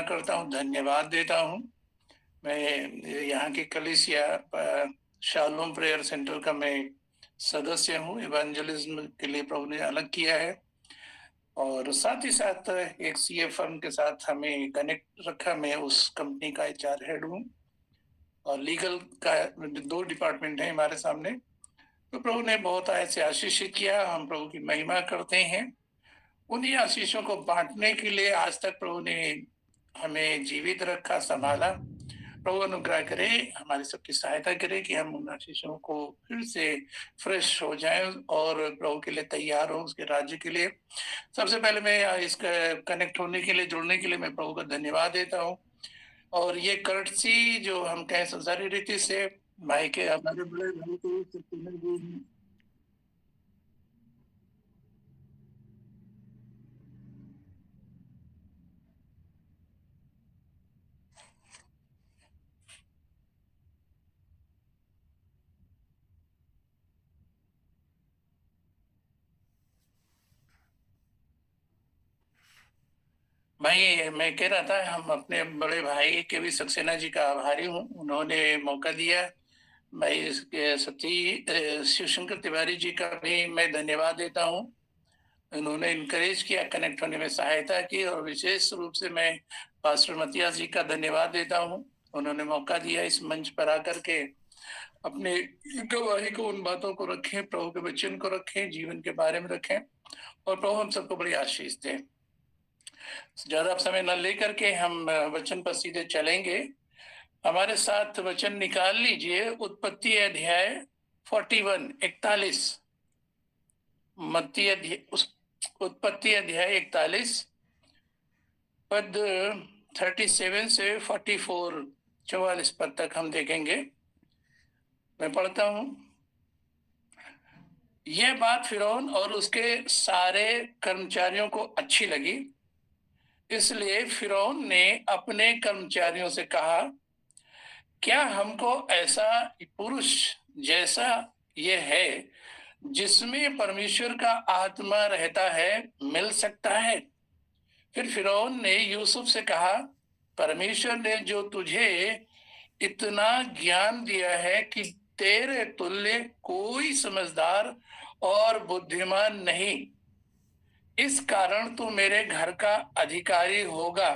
महिमा करता हूँ, धन्यवाद देता हूँ। मैं यहाँ की कलीसिया शालोम प्रेयर सेंटर का मैं सदस्य हूँ। इवेंजलिज्म के लिए प्रभु ने अलग किया है और साथ ही साथ एक सीए फर्म के साथ हमें कनेक्ट रखा। मैं उस कंपनी का एचआर हेड हूँ और लीगल का 2 डिपार्टमेंट है हमारे सामने। तो प्रभु ने बहुत ऐसे आशीषित किया, हम प्रभु की महिमा करते हैं। उन्हीं आशीषों को बांटने के लिए आज तक प्रभु ने हमें जीवित रखा, संभाला। प्रभु अनुग्रह करे, हमारी सबकी सहायता करे कि हम उन आशीषों को फिर से फ्रेश हो जाएं और प्रभु के लिए तैयार हो, उसके राज्य के लिए। सबसे पहले मैं इस कनेक्ट होने के लिए, जुड़ने के लिए मैं प्रभु का धन्यवाद देता हूँ। और ये कर्टसी जो हम कहें संसारी रीति से भाई के, हमारे बड़े भाई को सत्येंद्र जी भाई, मैं कह रहा था हम अपने बड़े भाई के भी सक्सेना जी का आभारी हूँ। उन्होंने मौका दिया। मैं इसके शिवशंकर तिवारी जी का भी मैं धन्यवाद देता हूँ। उन्होंने इनकरेज किया, कनेक्ट होने में सहायता की। और विशेष रूप से मैं पास्टर मतियास जी का धन्यवाद देता हूँ। उन्होंने मौका दिया इस मंच पर आकर के अपने गवाही को, उन बातों को रखें, प्रभु के वचन को रखें, जीवन के बारे में रखें और प्रभु हम सबको बड़ी आशीष दें। ज्यादा समय न लेकर के हम वचन पर सीधे चलेंगे। हमारे साथ वचन निकाल लीजिए, उत्पत्ति अध्याय 41 41। उत्पत्ति अध्याय 41 पद 37 से 44 पद तक हम देखेंगे। मैं पढ़ता हूं। यह बात फिरौन और उसके सारे कर्मचारियों को अच्छी लगी, इसलिए फिरौन ने अपने कर्मचारियों से कहा, क्या हमको ऐसा पुरुष जैसा ये है जिसमें परमेश्वर का आत्मा रहता है मिल सकता है? फिर फिरौन ने यूसुफ से कहा, परमेश्वर ने जो तुझे इतना ज्ञान दिया है कि तेरे तुल्य कोई समझदार और बुद्धिमान नहीं, इस कारण तू मेरे घर का अधिकारी होगा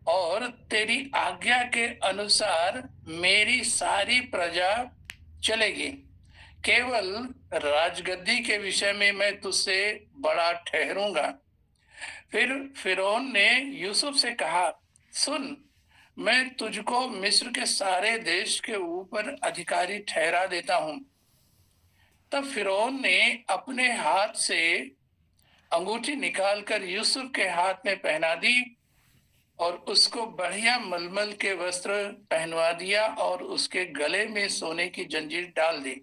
और तेरी आज्ञा के अनुसार मेरी सारी प्रजा चलेगी। केवल राजगद्दी के विषय में मैं तुझसे बड़ा ठहरूंगा। फिर फिरौन ने यूसुफ से कहा, सुन, मैं तुझको मिस्र के सारे देश के ऊपर अधिकारी ठहरा देता हूं। तब फिरौन ने अपने हाथ से अंगूठी निकालकर यूसुफ के हाथ में पहना दी और उसको बढ़िया मलमल के वस्त्र पहनवा दिया और उसके गले में सोने की जंजीर डाल दी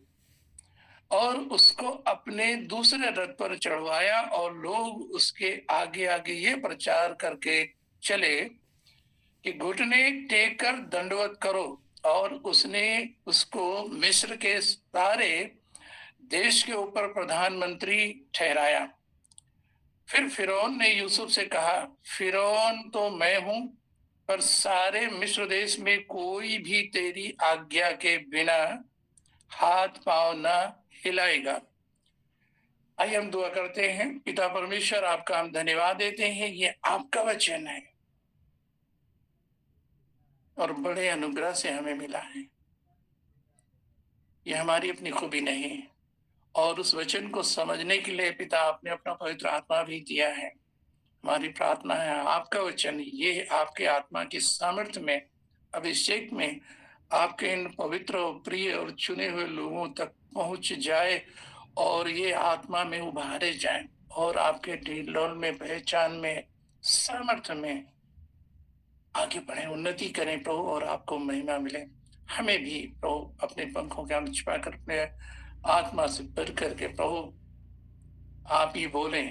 और उसको अपने दूसरे रथ पर चढ़वाया। और लोग उसके आगे आगे ये प्रचार करके चले कि घुटने टेक कर दंडवत करो। और उसने उसको मिस्र के सारे देश के ऊपर प्रधानमंत्री ठहराया। फिर फिरौन ने यूसुफ से कहा, फिरौन तो मैं हूं, पर सारे मिस्र देश में कोई भी तेरी आज्ञा के बिना हाथ पांव न हिलाएगा। आइए हम दुआ करते हैं। पिता परमेश्वर, आपका हम धन्यवाद देते हैं, ये आपका वचन है और बड़े अनुग्रह से हमें मिला है। ये हमारी अपनी खूबी नहीं, और उस वचन को समझने के लिए पिता आपने अपना पवित्र आत्मा भी दिया है। हमारी प्रार्थना है आपका वचन ये आपके आत्मा की सामर्थ्य में, अभिषेक में, आपके इन पवित्र और प्रिय और चुने हुए लोगों तक पहुंच जाए और ये आत्मा में उभारे जाए और आपके ढिलोल में, पहचान में, सामर्थ्य में आगे बढ़े, उन्नति करें प्रभु, और आपको महिमा मिले। हमें भी प्रभु अपने पंखों के अंदर छिपा कर अपने आत्मा से भर करके प्रभु आप ही बोले,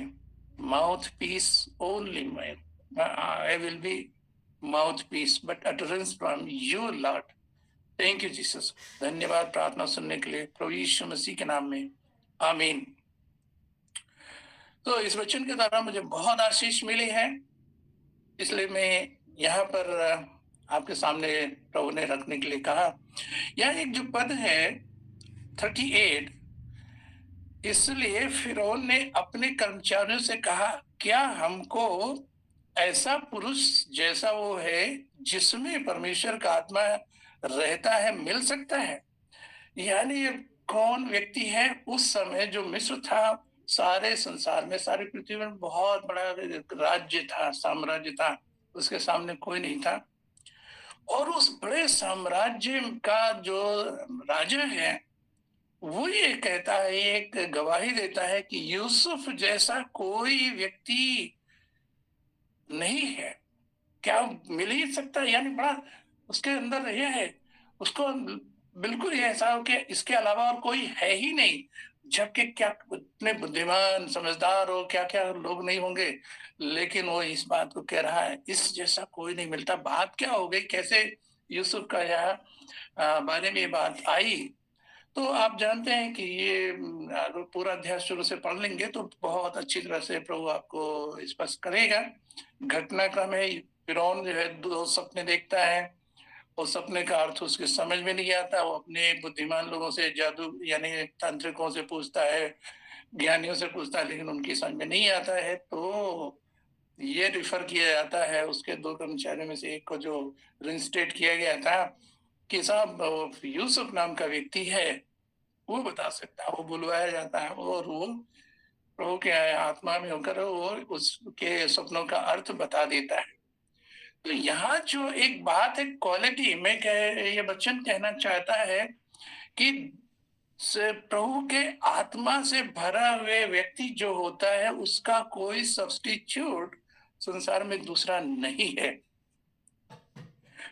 mouth piece only I will be mouthpiece, but utterance from you, Lord. Thank you Jesus. धन्यवाद प्रार्थना सुनने के लिए प्रभु यीशु मसीह के नाम में, आमीन। तो इस वचन के द्वारा मुझे बहुत आशीष मिली है, इसलिए मैं यहाँ पर आपके सामने प्रभु ने रखने के लिए कहा। यह एक जो पद है 38, इसलिए फिरौन ने अपने कर्मचारियों से कहा, क्या हमको ऐसा पुरुष जैसा वो है जिसमें परमेश्वर का आत्मा रहता है मिल सकता है? यानी ये कौन व्यक्ति है? उस समय जो मिस्र था, सारे संसार में, सारी पृथ्वी में बहुत बड़ा राज्य था, साम्राज्य था, उसके सामने कोई नहीं था। और उस बड़े साम्राज्य का जो राजा है, वो ये कहता है, एक गवाही देता है कि यूसुफ जैसा कोई व्यक्ति नहीं है। क्या मिल ही सकता है? यानी बड़ा उसके अंदर ये है, उसको बिल्कुल ये ऐसा हो कि इसके अलावा और कोई है ही नहीं। जबकि क्या इतने बुद्धिमान समझदार हो, क्या क्या लोग नहीं होंगे, लेकिन वो इस बात को कह रहा है, इस जैसा कोई नहीं मिलता। बात क्या हो गई, कैसे यूसुफ का यहाँ बारे में ये बात आई? तो आप जानते हैं कि ये अगर पूरा अध्याय शुरू से पढ़ लेंगे तो बहुत अच्छी तरह से प्रभु आपको स्पष्ट करेगा। घटनाक्रम है, फिरौन जो है 2 सपने देखता है, और सपने का अर्थ उसके समझ में नहीं आता। वो अपने बुद्धिमान लोगों से, जादू यानी तांत्रिकों से पूछता है, ज्ञानियों से पूछता है, लेकिन उनकी समझ में नहीं आता है। तो ये रिफर किया जाता है उसके 2 कर्मचारियों में से एक को, जो रिंस्टेट किया गया था कि साहब यूसुफ नाम का व्यक्ति है, वो बता सकता है। वो बुलवाया जाता है और वो प्रभु के आत्मा में होकर वो उसके सपनों का अर्थ बता देता है। तो यहाँ जो एक बात है, क्वालिटी में ये बच्चन कहना चाहता है कि से प्रभु के आत्मा से भरा हुए व्यक्ति जो होता है, उसका कोई सब्स्टिट्यूट संसार में दूसरा नहीं है।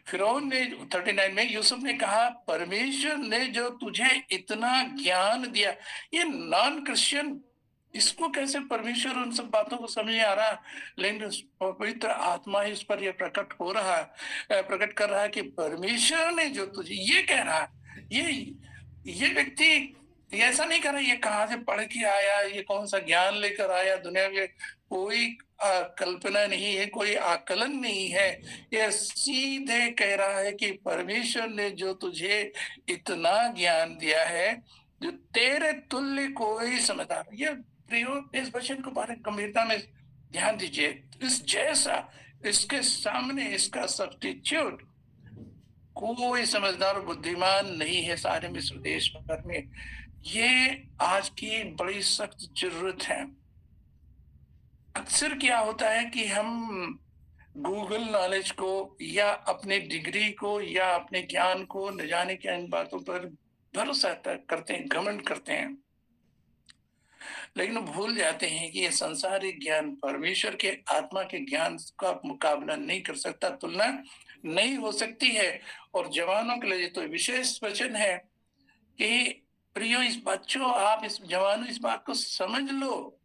फिरौन ने 39 में यूसुफ ने कहा, परमेश्वर ने जो तुझे इतना ज्ञान दिया। ये नॉन क्रिश्चियन, इसको कैसे परमेश्वर उन सब बातों को समझ नहीं आ रहा, लेकिन पवित्र आत्मा ही इस पर यह प्रकट हो रहा है, प्रकट कर रहा है कि परमेश्वर ने जो तुझे, ये कह रहा है, ये व्यक्ति ये ऐसा नहीं कर रहा ये कहाँ से पढ़ के आया, ये कौन सा ज्ञान लेकर आया, दुनिया में कोई कल्पना नहीं है, कोई आकलन नहीं है। ये सीधे कह रहा है कि परमेश्वर ने जो तुझे इतना ज्ञान दिया है, जो तेरे तुल्य कोई समझदार, ये प्रयोग इस वचन को बड़े गंभीरता में ध्यान दीजिए। इस जैसा, इसके सामने इसका सब्स्टिट्यूट कोई समझदार और बुद्धिमान नहीं है सारे मिस्र देश भर में। ये आज की बड़ी सख्त जरूरत है। अक्सर क्या होता है कि हम गूगल नॉलेज को या अपने डिग्री को या अपने ज्ञान को न जाने क्या इन बातों पर भरोसा करते हैं, घमंड करते हैं, लेकिन भूल जाते हैं कि ये संसारिक ज्ञान परमेश्वर के आत्मा के ज्ञान का मुकाबला नहीं कर सकता, तुलना नहीं हो सकती है। और जवानों के लिए तो विशेष वचन है कि प्रियो, इस बच्चों, आप इस जवानों इस बात को समझ लो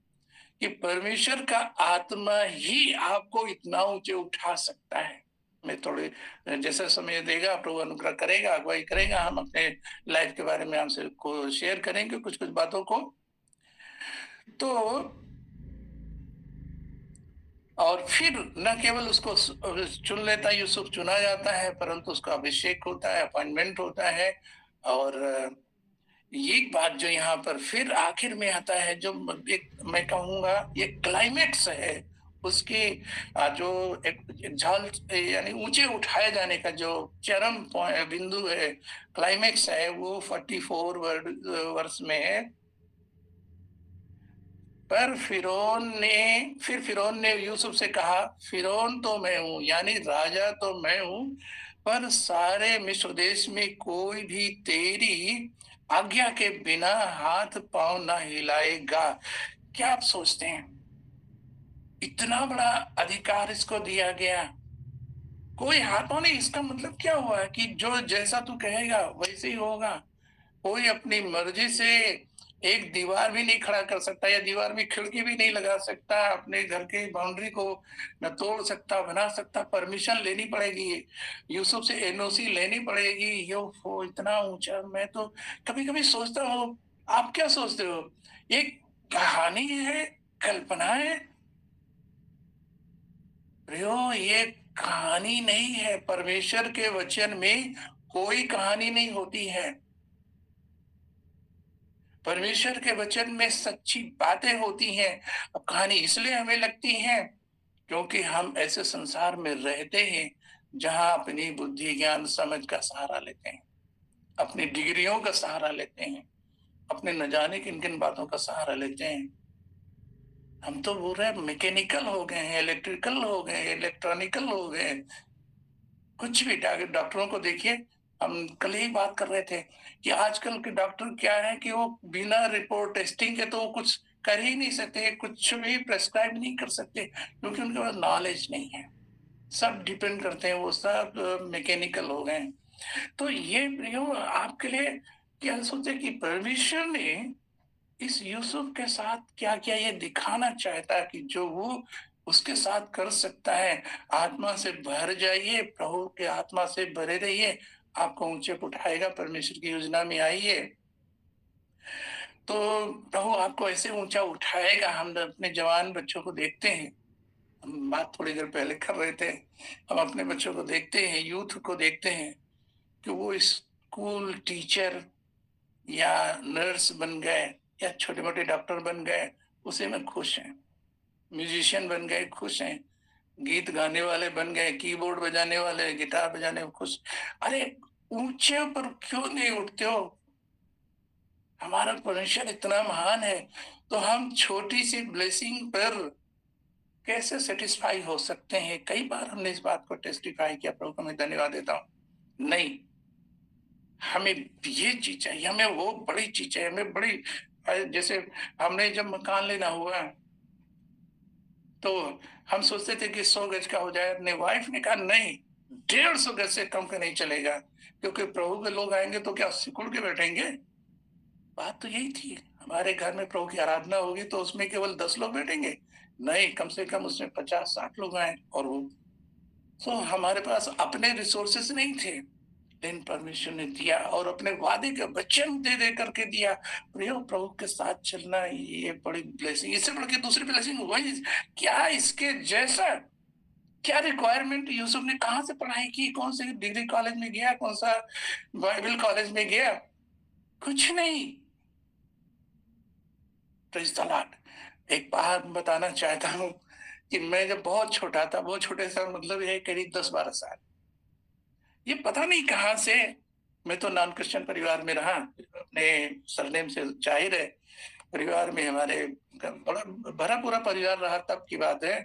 कि परमेश्वर का आत्मा ही आपको इतना ऊंचे उठा सकता है। मैं थोड़े जैसा समय देगा प्रभु अनुग्रह करेगा, अगुवाई करेगा, हम अपने लाइफ के बारे में हमसे को शेयर करेंगे कुछ कुछ बातों को। तो और फिर न केवल उसको चुन लेता यूसुफ, चुना जाता है, परंतु उसका अभिषेक होता है, अपॉइंटमेंट होता है। और ये बात जो यहाँ पर फिर आखिर में आता है, जो एक मैं कहूंगा ये क्लाइमेक्स है उसकी, जो एक झाल यानी ऊंचे उठाए जाने का जो चरम बिंदु है, क्लाइमेक्स है, वो 44 वर्ष में है। फिर फिरौन ने यूसुफ से कहा, फिरौन तो मैं हूँ, यानी राजा तो मैं हूँ, पर सारे मिस्र देश में कोई भी तेरी आज्ञा के बिना हाथ पांव ना हिलाएगा। क्या आप सोचते हैं, इतना बड़ा अधिकार इसको दिया गया, कोई हाथों नहीं? इसका मतलब क्या हुआ कि जो जैसा तू कहेगा वैसे ही होगा। कोई अपनी मर्जी से एक दीवार भी नहीं खड़ा कर सकता, या दीवार में खिड़की भी नहीं लगा सकता, अपने घर के बाउंड्री को न तोड़ सकता, बना सकता। परमिशन लेनी पड़ेगी, यूसुफ से एनओसी लेनी पड़ेगी। यो हो इतना ऊंचा। मैं तो कभी कभी सोचता हूँ, आप क्या सोचते हो, ये कहानी है, कल्पना है? प्रियो, ये कहानी नहीं है। परमेश्वर के वचन में कोई कहानी नहीं होती है। परमेश्वर के वचन में सच्ची बातें होती हैं। अब कहानी इसलिए हमें लगती है क्योंकि हम ऐसे संसार में रहते हैं जहां अपनी बुद्धि ज्ञान समझ का सहारा लेते हैं, अपनी डिग्रियों का सहारा लेते हैं, अपने न जाने किन किन बातों का सहारा लेते हैं। हम तो पूरे मैकेनिकल हो गए हैं, इलेक्ट्रिकल हो गए हैं, इलेक्ट्रॉनिकल हो गए हैं। कुछ भी डॉक्टरों को देखिए। हम कल ही बात कर रहे थे कि आजकल के डॉक्टर क्या है कि वो बिना रिपोर्ट टेस्टिंग के तो वो कुछ कर ही नहीं सकते, कुछ भी प्रेस्क्राइब नहीं कर सकते क्योंकि उनके पास नॉलेज नहीं है। सब डिपेंड करते हैं, वो सब मैकेनिकल हो गए हैं। तो ये प्रियो आपके लिए क्या सोचे कि परमेश्वर ने इस यूसुफ के साथ क्या-क्या ये दिखाना चाहता है कि जो वो उसके साथ कर सकता है। आत्मा से भर जाइए, प्रभु के आत्मा से भरे रहिए, आपको ऊँचे पे उठाएगा। परमेश्वर की योजना में आइए, तो प्रभु आपको ऐसे ऊँचा उठाएगा। हम अपने जवान बच्चों को देखते हैं, हम बात थोड़ी देर पहले कर रहे थे, हम अपने बच्चों को देखते हैं, यूथ को देखते हैं कि वो स्कूल टीचर या नर्स बन गए या छोटे-मोटे डॉक्टर बन गए, उसी में खुश हैं। म्यूजिशियन बन गए, खुश हैं। गीत गाने वाले बन गए, कीबोर्ड बजाने वाले, गिटार बजाने में खुश। अरे! ऊँचे पर क्यों नहीं उठते हो? हमारा परमेश्वर इतना महान है, तो हम छोटी-सी ब्लेसिंग पर कैसे सैटिस्फाई हो सकते हैं? कई बार हमने इस बात को टेस्टिफाई किया, प्रभु को मैं धन्यवाद देता हूँ। नहीं, हमें ये चीज़ चाहिए, हमें वो बड़ी चीज़ चाहिए, हमें बड़ी जैसे हमने जब मकान लेना हुआ, तो हम सोचते थे कि 100 गज का हो जाए। अपने वाइफ ने कहा नहीं, 150 गज से कम का नहीं चलेगा, क्योंकि प्रभु के लोग आएँगे तो क्या सिकुड़ के बैठेंगे? बात तो यही थी। हमारे घर में प्रभु की आराधना होगी तो उसमें केवल 10 लोग बैठेंगे? नहीं, कम से कम उसमें 50-60 लोग आएँ और वो तो हमारे पास अपने रिसोर्सेस नहीं थे, लेकिन परमेश्वर ने दिया और अपने वादे का वचन दे दे करके दिया। प्रियो, प्रभु के साथ चलना ये बड़ी ब्लेसिंग, इससे बढ़ के दूसरी ब्लेसिंग वही क्या इसके जैसा। क्या रिक्वायरमेंट यूसुफ ने कहाँ से पढ़ाई की, कौन से डिग्री कॉलेज में गया, कौन सा बाइबल कॉलेज में गया? कुछ नहीं। Praise the Lord. एक बात बताना चाहता हूँ कि मैं जब बहुत छोटा था, बहुत छोटे सा मतलब ये करीब 10-12 साल, ये पता नहीं कहाँ से, मैं तो नॉन क्रिश्चियन परिवार में रहा, अपने सरनेम से ज़ाहिर है, परिवार में हमारे बड़ा भरा-पूरा परिवार रहा, तब की बात है।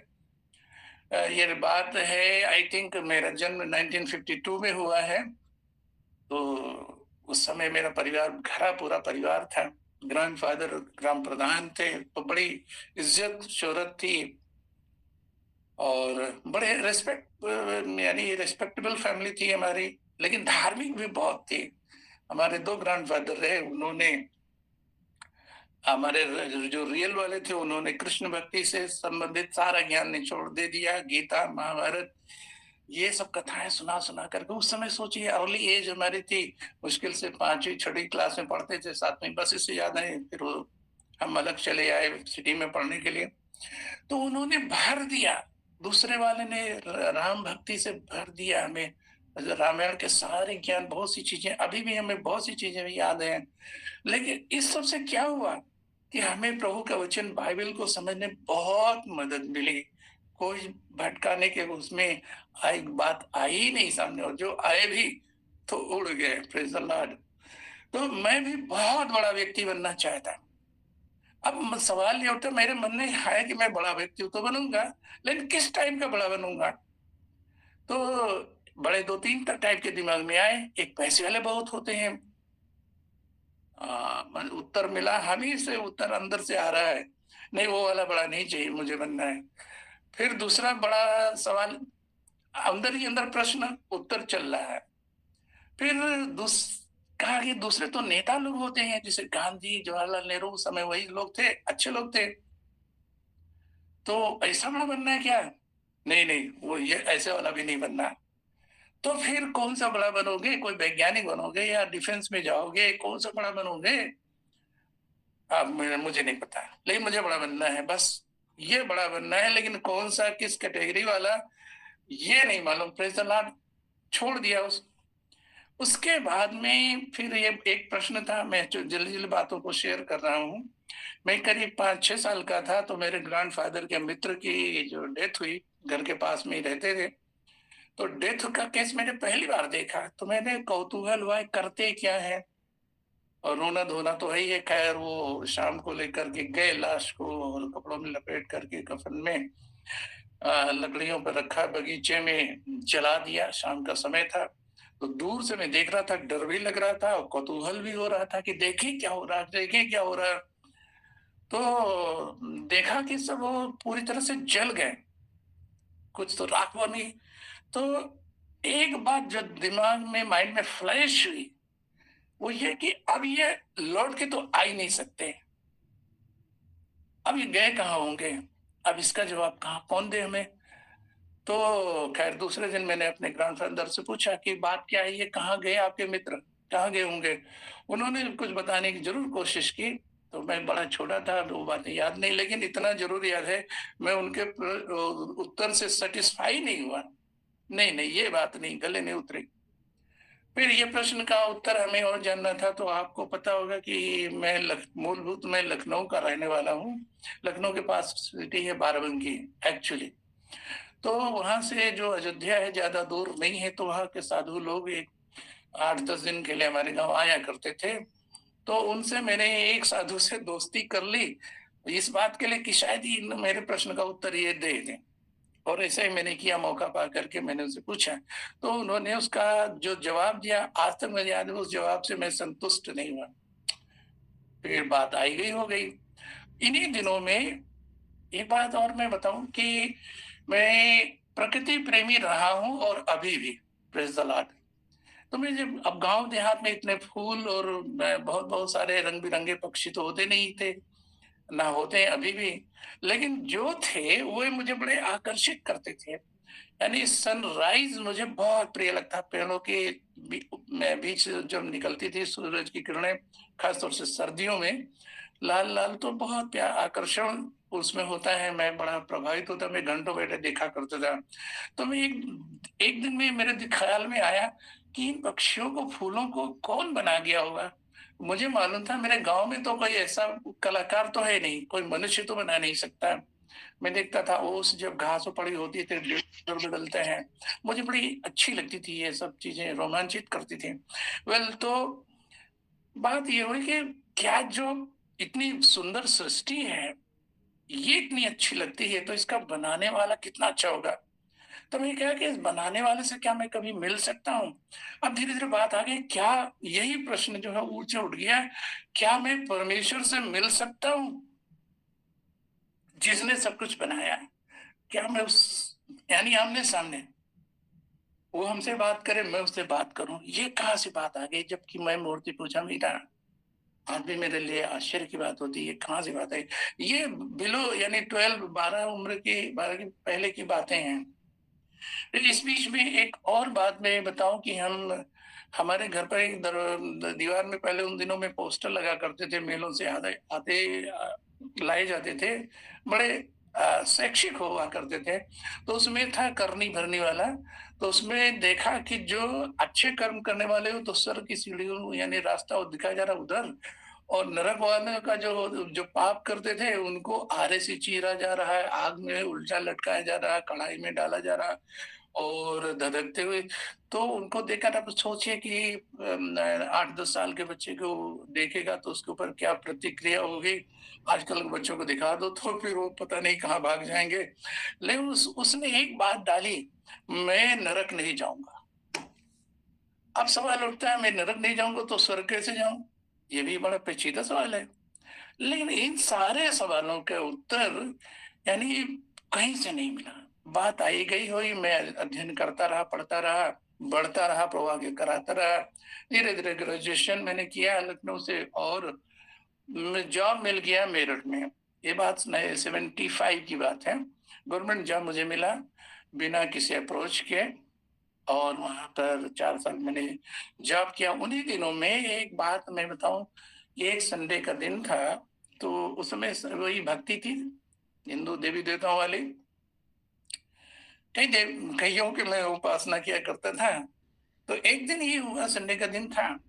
ये बात है, आई थिंक मेरा जन्म 1952 में हुआ है, तो उस समय मेरा परिवार भरा पूरा परिवार था। ग्रैंडफ़ादर ग्राम प्रधान थे, तो बड़ी इज़्ज़त शोहरत थी और बड़े यानी रिस्पेक्टेबल फैमिली थी हमारी, लेकिन धार्मिक भी बहुत थी। हमारे 2 ग्रैंडफ़ादर रहे, उन्होंने हमारे जो रियल वाले थे, उन्होंने कृष्ण भक्ति से संबंधित सारा ज्ञान निचोड़ दे दिया, गीता, महाभारत, ये सब कथाएँ सुना-सुना करके। उस समय सोचिए अर्ली एज हमारी थी, मुश्किल से 5वीं 6वीं क्लास में पढ़ते थे, 7वीं बस इससे याद नहीं, फिर वो हम अलग चले आए सिटी में पढ़ने के लिए। तो उन्होंने भर दिया, दूसरे वाले ने राम भक्ति से भर दिया हमें। रामायण के सारे ज्ञान, बहुत सी चीज़ें अभी भी हमें बहुत सी चीज़ें भी याद हैं। लेकिन इस सब से क्या हुआ कि हमें प्रभु का वचन बाइबल को समझने में बहुत मदद मिली। कोई भटकाने के उसमें आई बात आई ही नहीं सामने, और जो आए भी तो उड़ गए। Praise the Lord. तो मैं भी बहुत बड़ा व्यक्ति बनना चाहता। अब सवाल ये उठता मेरे मन में है कि मैं बड़ा व्यक्ति तो बनूंगा, लेकिन किस टाइप का बड़ा बनूंगा? तो बड़े 2-3 टाइप के दिमाग में आए। एक, पैसे वाले बहुत होते हैं। उत्तर मिला हम ही से, उत्तर अंदर से आ रहा है, नहीं वो वाला बड़ा नहीं चाहिए, मुझे बनना है। फिर दूसरा बड़ा सवाल, अंदर ही अंदर प्रश्न उत्तर चल रहा है। फिर दूस कहा कि दूसरे तो नेता लोग होते हैं, जैसे गांधी, जवाहरलाल नेहरू, उस समय वही लोग थे, अच्छे लोग थे। तो ऐसा बड़ा बनना है क्या? नहीं, नहीं, वो ये ऐसे वाला भी नहीं बनना। तो फिर कौन-सा बड़ा बनोगे? कोई वैज्ञानिक बनोगे या डिफेंस में जाओगे? कौन-सा बड़ा बनोगे? मुझे नहीं पता, लेकिन मुझे बड़ा बनना है बस। ये बड़ा बनना है, लेकिन कौन-सा, किस कैटेगरी वाला, ये नहीं मालूम, प्रेज़ द लॉर्ड, छोड़ दिया उसके बाद में फिर ये एक प्रश्न था, मैं जो जल्दी-जल्दी बातों को शेयर कर रहा हूँ। मैं करीब 5-6 साल का था, तो मेरे ग्रैंडफ़ादर के मित्र की जो डेथ हुई, घर के पास में ही रहते थे। तो डेथ का केस मैंने पहली बार देखा, तो मैंने कौतूहल हुआ करते क्या हैं? और रोना-धोना तो है ही है। ख़ैर वो शाम को लेकर के गए लाश को और कपड़ों में लपेट करके कफ़न में लकड़ियों पर रखा, बगीचे में जला दिया, शाम का समय था। तो दूर से मैं देख रहा था, डर भी लग रहा था और कौतूहल भी हो रहा था कि देखें क्या हो रहा है, देखें क्या हो रहा है। तो देखा कि सब वो पूरी तरह से जल गए, कुछ तो राख बनी। तो एक बात जो दिमाग में, माइंड में फ्लैश हुई, वो ये कि अब ये लौट के तो आ ही नहीं सकते। अब ये गए कहाँ होंगे? अब इसका जवाब कहाँ कौन दे हमें? तो खैर दूसरे दिन मैंने अपने ग्रैंडफ़ादर से पूछा कि बात क्या है, ये कहाँ गए आपके मित्र? कहाँ गए होंगे? उन्होंने कुछ बताने की ज़रूर कोशिश की, तो मैं बड़ा छोटा था, तो वो बातें याद नहीं, लेकिन इतना ज़रूर याद है, मैं उनके उत्तर से सैटिस्फ़ाई नहीं हुआ। नहीं, नहीं, ये बात नहीं, गले नहीं उतरी। फिर ये प्रश्न का उत्तर हमें और जानना था, तो आपको पता होगा कि मैं मूलभूत मैं लखनऊ का रहने वाला हूँ। लखनऊ के पास सिटी है बाराबंकी एक्चुअली। तो वहाँ से जो अयोध्या है ज़्यादा दूर नहीं है, तो वहाँ के साधु लोग एक 8-10 दिन के लिए हमारे गाँव आया करते थे। तो उनसे मैंने एक साधु से दोस्ती कर ली, इस बात के लिए कि शायद ही मेरे प्रश्न का उत्तर ये दे दें। और ऐसा ही मैंने किया, मौका पा करके मैंने उनसे पूछा। तो उन्होंने उसका जो जवाब दिया, आज तक मुझे याद है, उस जवाब से मैं संतुष्ट नहीं हुआ। फिर बात आई गई हो गई। इन्हीं दिनों में एक बात और मैं बताऊँ कि मैं प्रकृति प्रेमी रहा हूँ और अभी भी, प्रेज़ द लॉर्ड। तो मैं जब अब गाँव देहात में इतने फूल और बहुत-बहुत सारे रंग-बिरंगे पक्षी तो होते नहीं थे, ना होते हैं अभी भी। लेकिन जो थे, वो मुझे बड़े आकर्षित करते थे। यानी सनराइज़ मुझे बहुत प्रिय लगता है। पेड़ों के बीच से जब निकलती थी सूरज की किरणें, ख़ास तौर से सर्दियों में, लाल-लाल, तो बहुत आकर्षण उसमें होता है। मैं बड़ा प्रभावित होता, मैं घंटों बैठे देखा करता था। तो मैं एक एक दिन में मेरे ख़्याल में आया कि इन पक्षियों को, फूलों को कौन बना गया होगा? मुझे मालूम था मेरे गाँव में तो कोई ऐसा कलाकार तो है नहीं, कोई मनुष्य तो बना नहीं सकता। मैं देखता था ओस जब घास पर पड़ी होती थी, लेवल बदलते हैं। मुझे बड़ी अच्छी लगती थी, ये सब चीज़ें रोमांचित करती थी। वेल, तो बात ये हुई कि क्या जो इतनी सुंदर सृष्टि है, ये इतनी अच्छी लगती है, तो इसका बनाने वाला कितना अच्छा होगा। तो मैंने कहा कि इस बनाने वाले से क्या मैं कभी मिल सकता हूँ? अब धीरे-धीरे बात आ गई, क्या यही प्रश्न जो है ऊँचा उठ गया, क्या मैं परमेश्वर से मिल सकता हूँ, जिसने सब कुछ बनाया है? क्या मैं उस, यानी आमने-सामने, वो हमसे बात करे, मैं उससे बात करूँ, ये कहाँ से बात आ गई? जबकि मैं मूर्ति पूजा में ही था। आज भी मेरे लिए आश्चर्य की बात होती है, कहाँ से बात आई? ये बिलो यानी 12 12 उम्र की, 12 की पहले की बातें हैं। फिर इस बीच में एक और बात मैं बताऊँ कि हमारे घर पर एक दीवार में पहले उन दिनों में पोस्टर लगा करते थे, मेलों से आते आते लाए जाते थे, बड़े शैक्षिक हुआ करते थे। तो उसमें था करनी भरनी वाला। तो उसमें देखा कि जो अच्छे कर्म करने वाले हो, तो स्वर्ग की सीढ़ियों यानी रास्ता वो दिखाया जा रहा उधर, और नरक वाले का जो जो पाप करते थे, उनको आरे से चीरा जा रहा है, आग में उल्टा लटकाया जा रहा है, कढ़ाई में डाला जा रहा है और धधकते हुए। तो उनको देखकर आप सोचिए कि 8-10 साल के बच्चे को देखेगा तो उसके ऊपर क्या प्रतिक्रिया होगी। आजकल के बच्चों को दिखा दो तो फिर वो पता नहीं कहाँ भाग जाएँगे। लेकिन उसने एक बात डाली, मैं नरक नहीं जाऊँगा। अब सवाल उठता है, मैं नरक नहीं जाऊँगा तो स्वर्ग कैसे जाऊँ? ये भी बड़ा पेचीदा सवाल है। लेकिन इन सारे सवालों का उत्तर यानी कहीं से नहीं मिला। बात आई गई हुई, मैं अध्ययन करता रहा, पढ़ता रहा, बढ़ता रहा, प्रभु आगे कराता रहा। धीरे-धीरे ग्रेजुएशन मैंने किया लखनऊ से, और जॉब मिल गया मेरठ में। ये बात नए 75 की बात है। गवर्नमेंट जॉब मुझे मिला बिना किसी अप्रोच के, और वहाँ पर 4 साल मैंने जॉब किया। उन्हीं दिनों में एक बात मैं बताऊँ, एक संडे का दिन था, तो उस समय वही भक्ति थी, हिंदू देवी-देवताओं वाली। कईयों की मैं उपासना किया करता था। तो एक दिन ये हुआ, संडे का दिन था।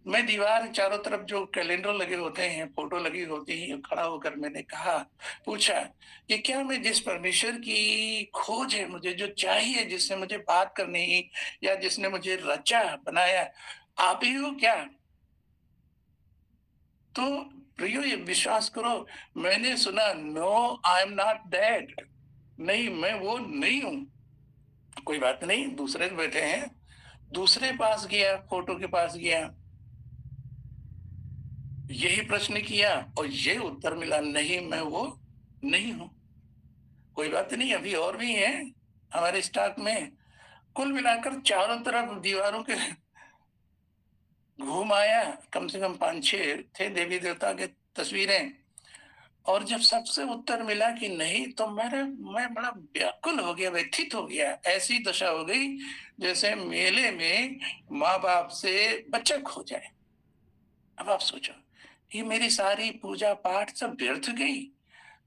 मैं दीवार चारों तरफ जो कैलेंडर लगे होते हैं, फोटो लगी होती है, खड़ा होकर मैंने कहा, पूछा कि क्या मैं जिस परमेश्वर की खोज है, मुझे जो चाहिए, जिससे मुझे बात करनी या जिसने मुझे रचा बनाया, आप ही हो क्या? तो प्रियो, ये विश्वास करो, मैंने सुना, no, I am not that. नहीं, मैं वो नहीं हूं। कोई बात नहीं, दूसरे बैठे हैं। दूसरे पास गया, फोटो के पास गया, यही प्रश्न किया और ये उत्तर मिला, नहीं, मैं वो नहीं हूं। कोई बात नहीं, अभी और भी हैं हमारे स्टॉक में। कुल मिलाकर चारों तरफ दीवारों के घूम आया, कम से कम 5-6 थे देवी देवता के तस्वीरें। और जब सबसे उत्तर मिला कि नहीं, तो मैं बड़ा व्याकुल हो गया, व्यथित हो गया। ऐसी दशा हो गई जैसे मेले में माँ बाप से बच्चा खो जाए। अब आप सोचो, ये मेरी सारी पूजा पाठ सब व्यर्थ गई,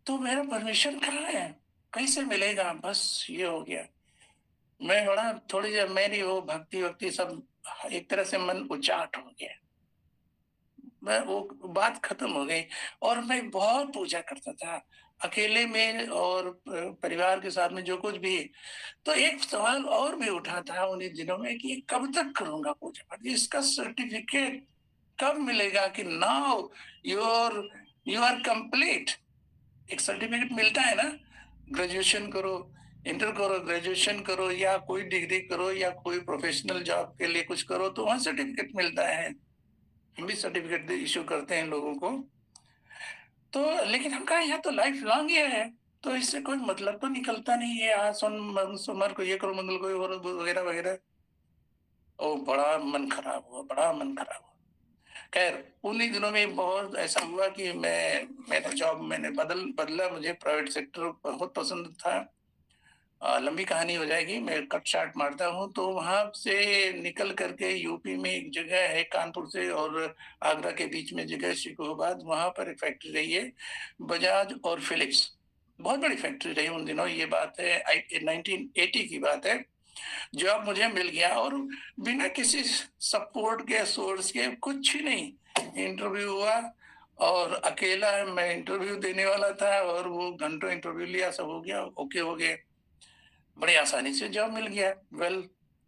तो मेरा परमेश्वर कहाँ है, कैसे मिलेगा? बस ये हो गया। मैं बड़ा, थोड़ी देर मेरी वो भक्ति वक्ति सब एक तरह से मन उचाट हो गया। मैं वो बात खत्म हो गई। और मैं बहुत पूजा करता था, अकेले में और परिवार के साथ में जो कुछ भी। तो एक सवाल और भी उठा था उन्हीं दिनों में कि ये कब तक करूंगा पूजा पाठ, इसका सर्टिफिकेट कब मिलेगा कि नाउ यू आर कंप्लीट। एक सर्टिफिकेट मिलता है ना, ग्रेजुएशन करो, इंटर करो, ग्रेजुएशन करो, या कोई डिग्री करो, या कोई प्रोफेशनल जॉब के लिए कुछ करो, तो वहां सर्टिफिकेट मिलता है। हम भी सर्टिफिकेट इश्यू करते हैं लोगों को। तो लेकिन हम कहा, यहाँ तो लाइफ लॉन्ग ये है, तो इससे कोई मतलब तो निकलता नहीं है। आज सोमवार को ये करो, मंगल को ये करो, वगैरह वगैरह। ओ, बड़ा मन खराब हुआ, बड़ा मन खराब हुआ। खैर, उन्हीं दिनों में बहुत ऐसा हुआ कि मेरा जॉब मैंने बदला। मुझे प्राइवेट सेक्टर बहुत पसंद था। लंबी कहानी हो जाएगी, मैं कट शॉर्ट मारता हूँ। तो वहां से निकल करके यूपी में एक जगह है, कानपुर से और आगरा के बीच में जगह शिकोहाबाद, वहां पर एक फैक्ट्री रही है, बजाज और फिलिप्स। बहुत बड़ी फैक्ट्री रही उन दिनों, ये बात है 1980 की बात है। जॉब मुझे मिल गया, और बिना किसी सपोर्ट के, सोर्स के, कुछ ही नहीं, इंटरव्यू हुआ। और अकेला मैं इंटरव्यू देने वाला था, और वो घंटों इंटरव्यू लिया, सब हो गया, ओके हो गए, बड़ी आसानी से जॉब मिल गया। वेल,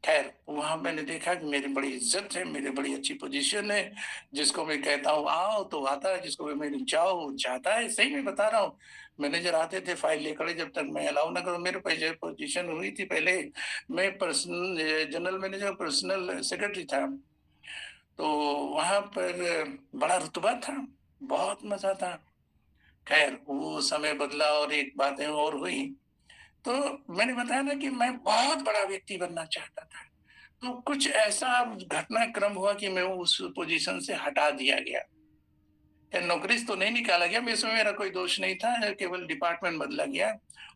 खैर, वहां मैंने देखा कि मेरी बड़ी इज्जत है, मेरी बड़ी अच्छी पोजीशन है। जिसको मैं कहता हूँ आओ तो आता है, जिसको मैं जाओ जाता है। सही में बता रहा हूँ, मैनेजर आते थे फाइल लेकर, जब तक मैं अलाउ ना करूँ। मेरे पहले पोजीशन हुई थी, पहले मैं personal general manager, personal secretary था। तो वहां पर बड़ा रुतबा था, बहुत मजा था। खैर, वो समय बदला और एक बातें और हुई। तो मैंने बताया ना कि मैं बहुत बड़ा व्यक्ति बनना चाहता था। तो कुछ ऐसा घटनाक्रम हुआ कि मैं उस पोजीशन से हटा दिया गया। नौकरी से तो नहीं निकाला गया, मैं इसमें मेरा कोई दोष नहीं था, केवल डिपार्टमेंट बदला गया।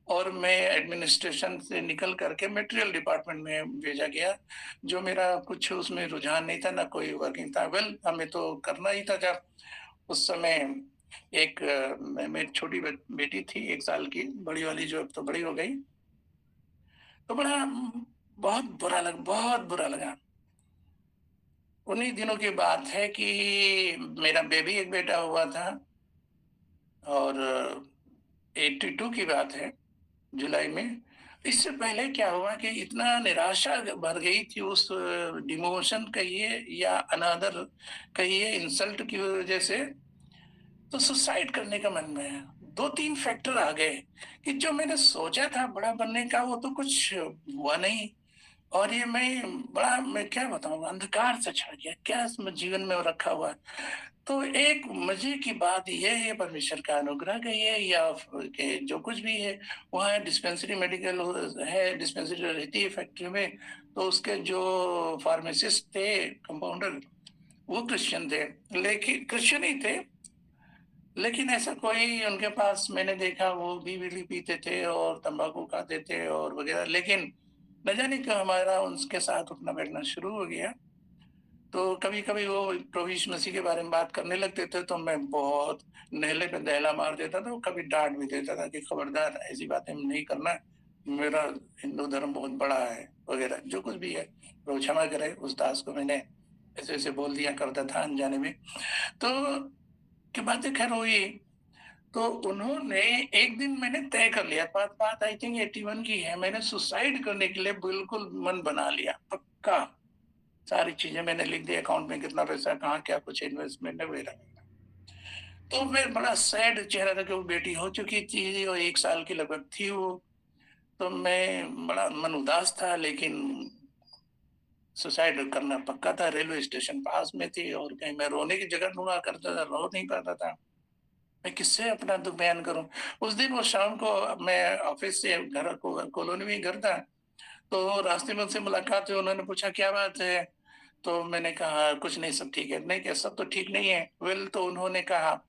और मैं एडमिनिस्ट्रेशन से निकल करके मटेरियल डिपार्टमेंट में भेजा गया, जो मेरा कुछ उसमें रुझान नहीं था, ना कोई वर्किंग था। वेल, हमें तो करना ही था। जब उस समय एक मेरी छोटी बेटी थी, 1 साल की, बड़ी वाली जो अब तो बड़ी हो गई। तो बड़ा बहुत बुरा लगा, बहुत बुरा लगा। उन्हीं दिनों की बात है कि मेरा बेबी एक बेटा हुआ था, और 82 की बात है, जुलाई में। इससे पहले क्या हुआ कि इतना निराशा भर गई थी उस डिमोशन कहिए या अनादर कहिए, इंसल्ट की वजह से, तो सुसाइड करने का मन में है। 2-3 फैक्टर आ गए कि जो मैंने सोचा था बड़ा बनने का, वो तो कुछ हुआ नहीं। और ये मैं क्या बताऊँ, अंधकार से छा गया, क्या इसमें जीवन में रखा हुआ है। तो एक मजे की बात ये है, परमेश्वर का अनुग्रह कहिए या कि जो कुछ भी है, वहाँ डिस्पेंसरी मेडिकल है, डिस्पेंसरी रहती है फैक्ट्री में। तो उसके जो फार्मासिस्ट थे, कंपाउंडर, वो क्रिश्चियन थे, लेकिन क्रिश्चियन ही थे। लेकिन ऐसा कोई उनके पास मैंने देखा, वो भी बीड़ी पीते थे और तंबाकू खाते थे और वगैरह। लेकिन न जाने क्यों हमारा उनके साथ उठना बैठना शुरू हो गया। तो कभी कभी वो प्रभु यीशु मसीह के बारे में बात करने लगते थे, तो मैं बहुत नहले पे दहला मार देता था। कभी डांट भी देता था कि खबरदार, ऐसी बातें नहीं करना। मेरा हिंदू धर्म बहुत बड़ा है वगैरह जो कुछ भी है, वो क्षमा करें उस दास को मैंने ऐसे-ऐसे बोल दिया करता था अनजाने में। तो की बातें खैर हुई, तो उन्होंने एक दिन मैंने तय कर लिया, बात बात आई थिंक 81 की है, मैंने सुसाइड करने के लिए बिल्कुल मन बना लिया, पक्का। सारी चीज़ें मैंने लिख दी, अकाउंट में कितना पैसा, कहाँ क्या कुछ इन्वेस्टमेंट है वगैरह। तो मैं बड़ा सैड चेहरा था कि वो बेटी हो चुकी थी और 1 साल की लगभग थी वो। तो मैं बड़ा मन उदास था, लेकिन सुसाइड करना पक्का था। रेलवे स्टेशन पास में थी और कहीं मैं रोने की जगह ढूँढा करता था, रो नहीं पाता था। मैं किससे अपना दुःख बयान करूँ? उस दिन वो शाम को मैं ऑफ़िस से घर को कॉलोनी में ही घर था, तो रास्ते में उनसे मुलाकात हुई, उन्होंने पूछा क्या बात है? तो मैंने कहा कुछ नहीं, सब ठीक है। नहीं क्या सब तो ठीक नहीं है? वेल तो उन्होंने कहा,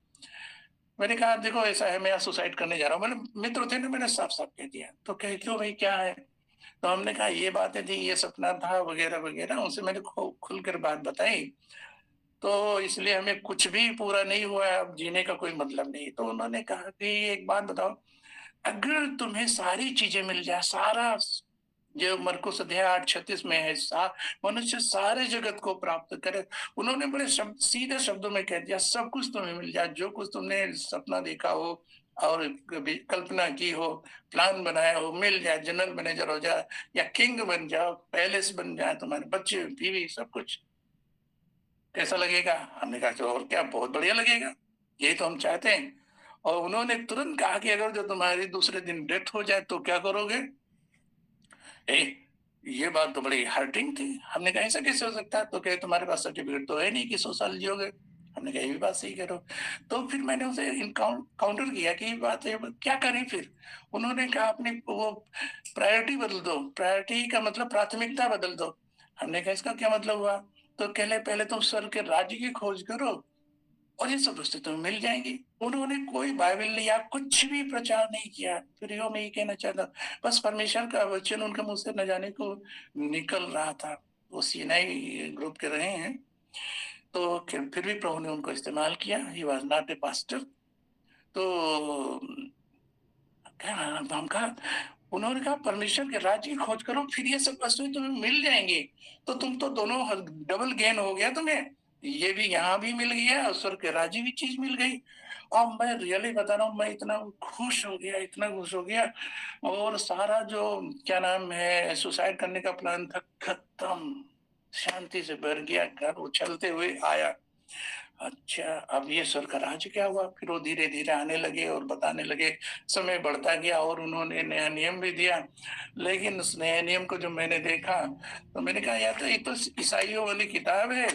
मैंने कहा देखो ऐसा है, मैं आज सुसाइड करने जा रहा हूँ। मैंने मित्र थे ना, मैंने साफ-साफ कह दिया। तो कहे क्यों भाई क्या है? तो हमने कहा ये बातें थी, ये सपना था वगैरह-वगैरह, उनसे मैंने खुलकर बात बताई। तो इसलिए हमें कुछ भी पूरा नहीं हुआ है, अब जीने का कोई मतलब नहीं। तो उन्होंने कहा कि एक बात बताओ, अगर तुम्हें सारी चीज़ें मिल जाए, सारा जो मरकुस अध्याय 8:36 में है, मनुष्य सारे जगत को प्राप्त करे। उन्होंने बड़े सीधे शब्दों में कह दिया, सब कुछ तुम्हें मिल जाए, जो कुछ तुमने सपना देखा हो और कभी कल्पना की हो, प्लान बनाया हो, मिल जाए, जनरल मैनेजर हो जाए या किंग बन जाओ, पैलेस बन जाए, तुम्हारे बच्चे, बीवी, सब कुछ। कैसा लगेगा? हमने कहा कि और क्या, बहुत बढ़िया लगेगा, यही तो हम चाहते हैं। और उन्होंने तुरंत कहा कि अगर जो तुम्हारी दूसरे दिन डेथ हो जाए तो क्या करोगे? ए, ये बात तो बड़ी हर्टिंग थी। हमने कहा ऐसा कैसे हो सकता है? तो कहे तुम्हारे पास सर्टिफिकेट तो है नहीं कि 100 साल जियोगे। हमने कहा ये भी बात सही कह रहे हो। तो फिर मैंने उसे काउंटर किया कि ये बात है, क्या करें फिर? उन्होंने कहा अपनी वो प्रायोरिटी बदल दो, प्रायोरिटी का मतलब प्राथमिकता बदल दो। हमने कहा इसका क्या मतलब हुआ? तो कहले पहले तुम स्वर्ग के राज्य की खोज करो और ये सब वस्तु तुम्हें मिल जाएँगी। उन्होंने कोई बाइबल या कुछ भी प्रचार नहीं किया। फिर यो मैं ये कहना चाहता हूँ, बस परमेश्वर का वचन उनके मुँह से न जाने को निकल रहा था। वो सीनाई ग्रुप के रहे हैं, तो फिर भी प्रभु ने उनको इस्तेमाल किया। He was not a pastor. तो क्या हम कहा, उन्होंने कहा परमेश्वर के राज्य की खोज करो, फिर ये सब वस्तुएँ तुम्हें मिल जाएँगी। तो तुम तो दोनों डबल गेन हो गया तुम्हें। ये भी यहाँ भी मिल गया और स्वर्ग के राज्य की चीज़ मिल गई। और मैं रियली बता रहा हूँ, मैं इतना खुश हो गया, इतना खुश हो गया, और सारा जो क्या नाम है सुसाइड करने का प्लान था, खत्म। शांति से भर गया, घर उछलते हुए आया। अच्छा, अब ये स्वर का राज क्या हुआ? फिर वो धीरे-धीरे आने लगे और बताने लगे, समय बढ़ता गया और उन्होंने नया नियम भी दिया। लेकिन उस नए नियम को जब मैंने देखा, तो मैंने कहा यार, तो ये तो ईसाइयों वाली किताब है,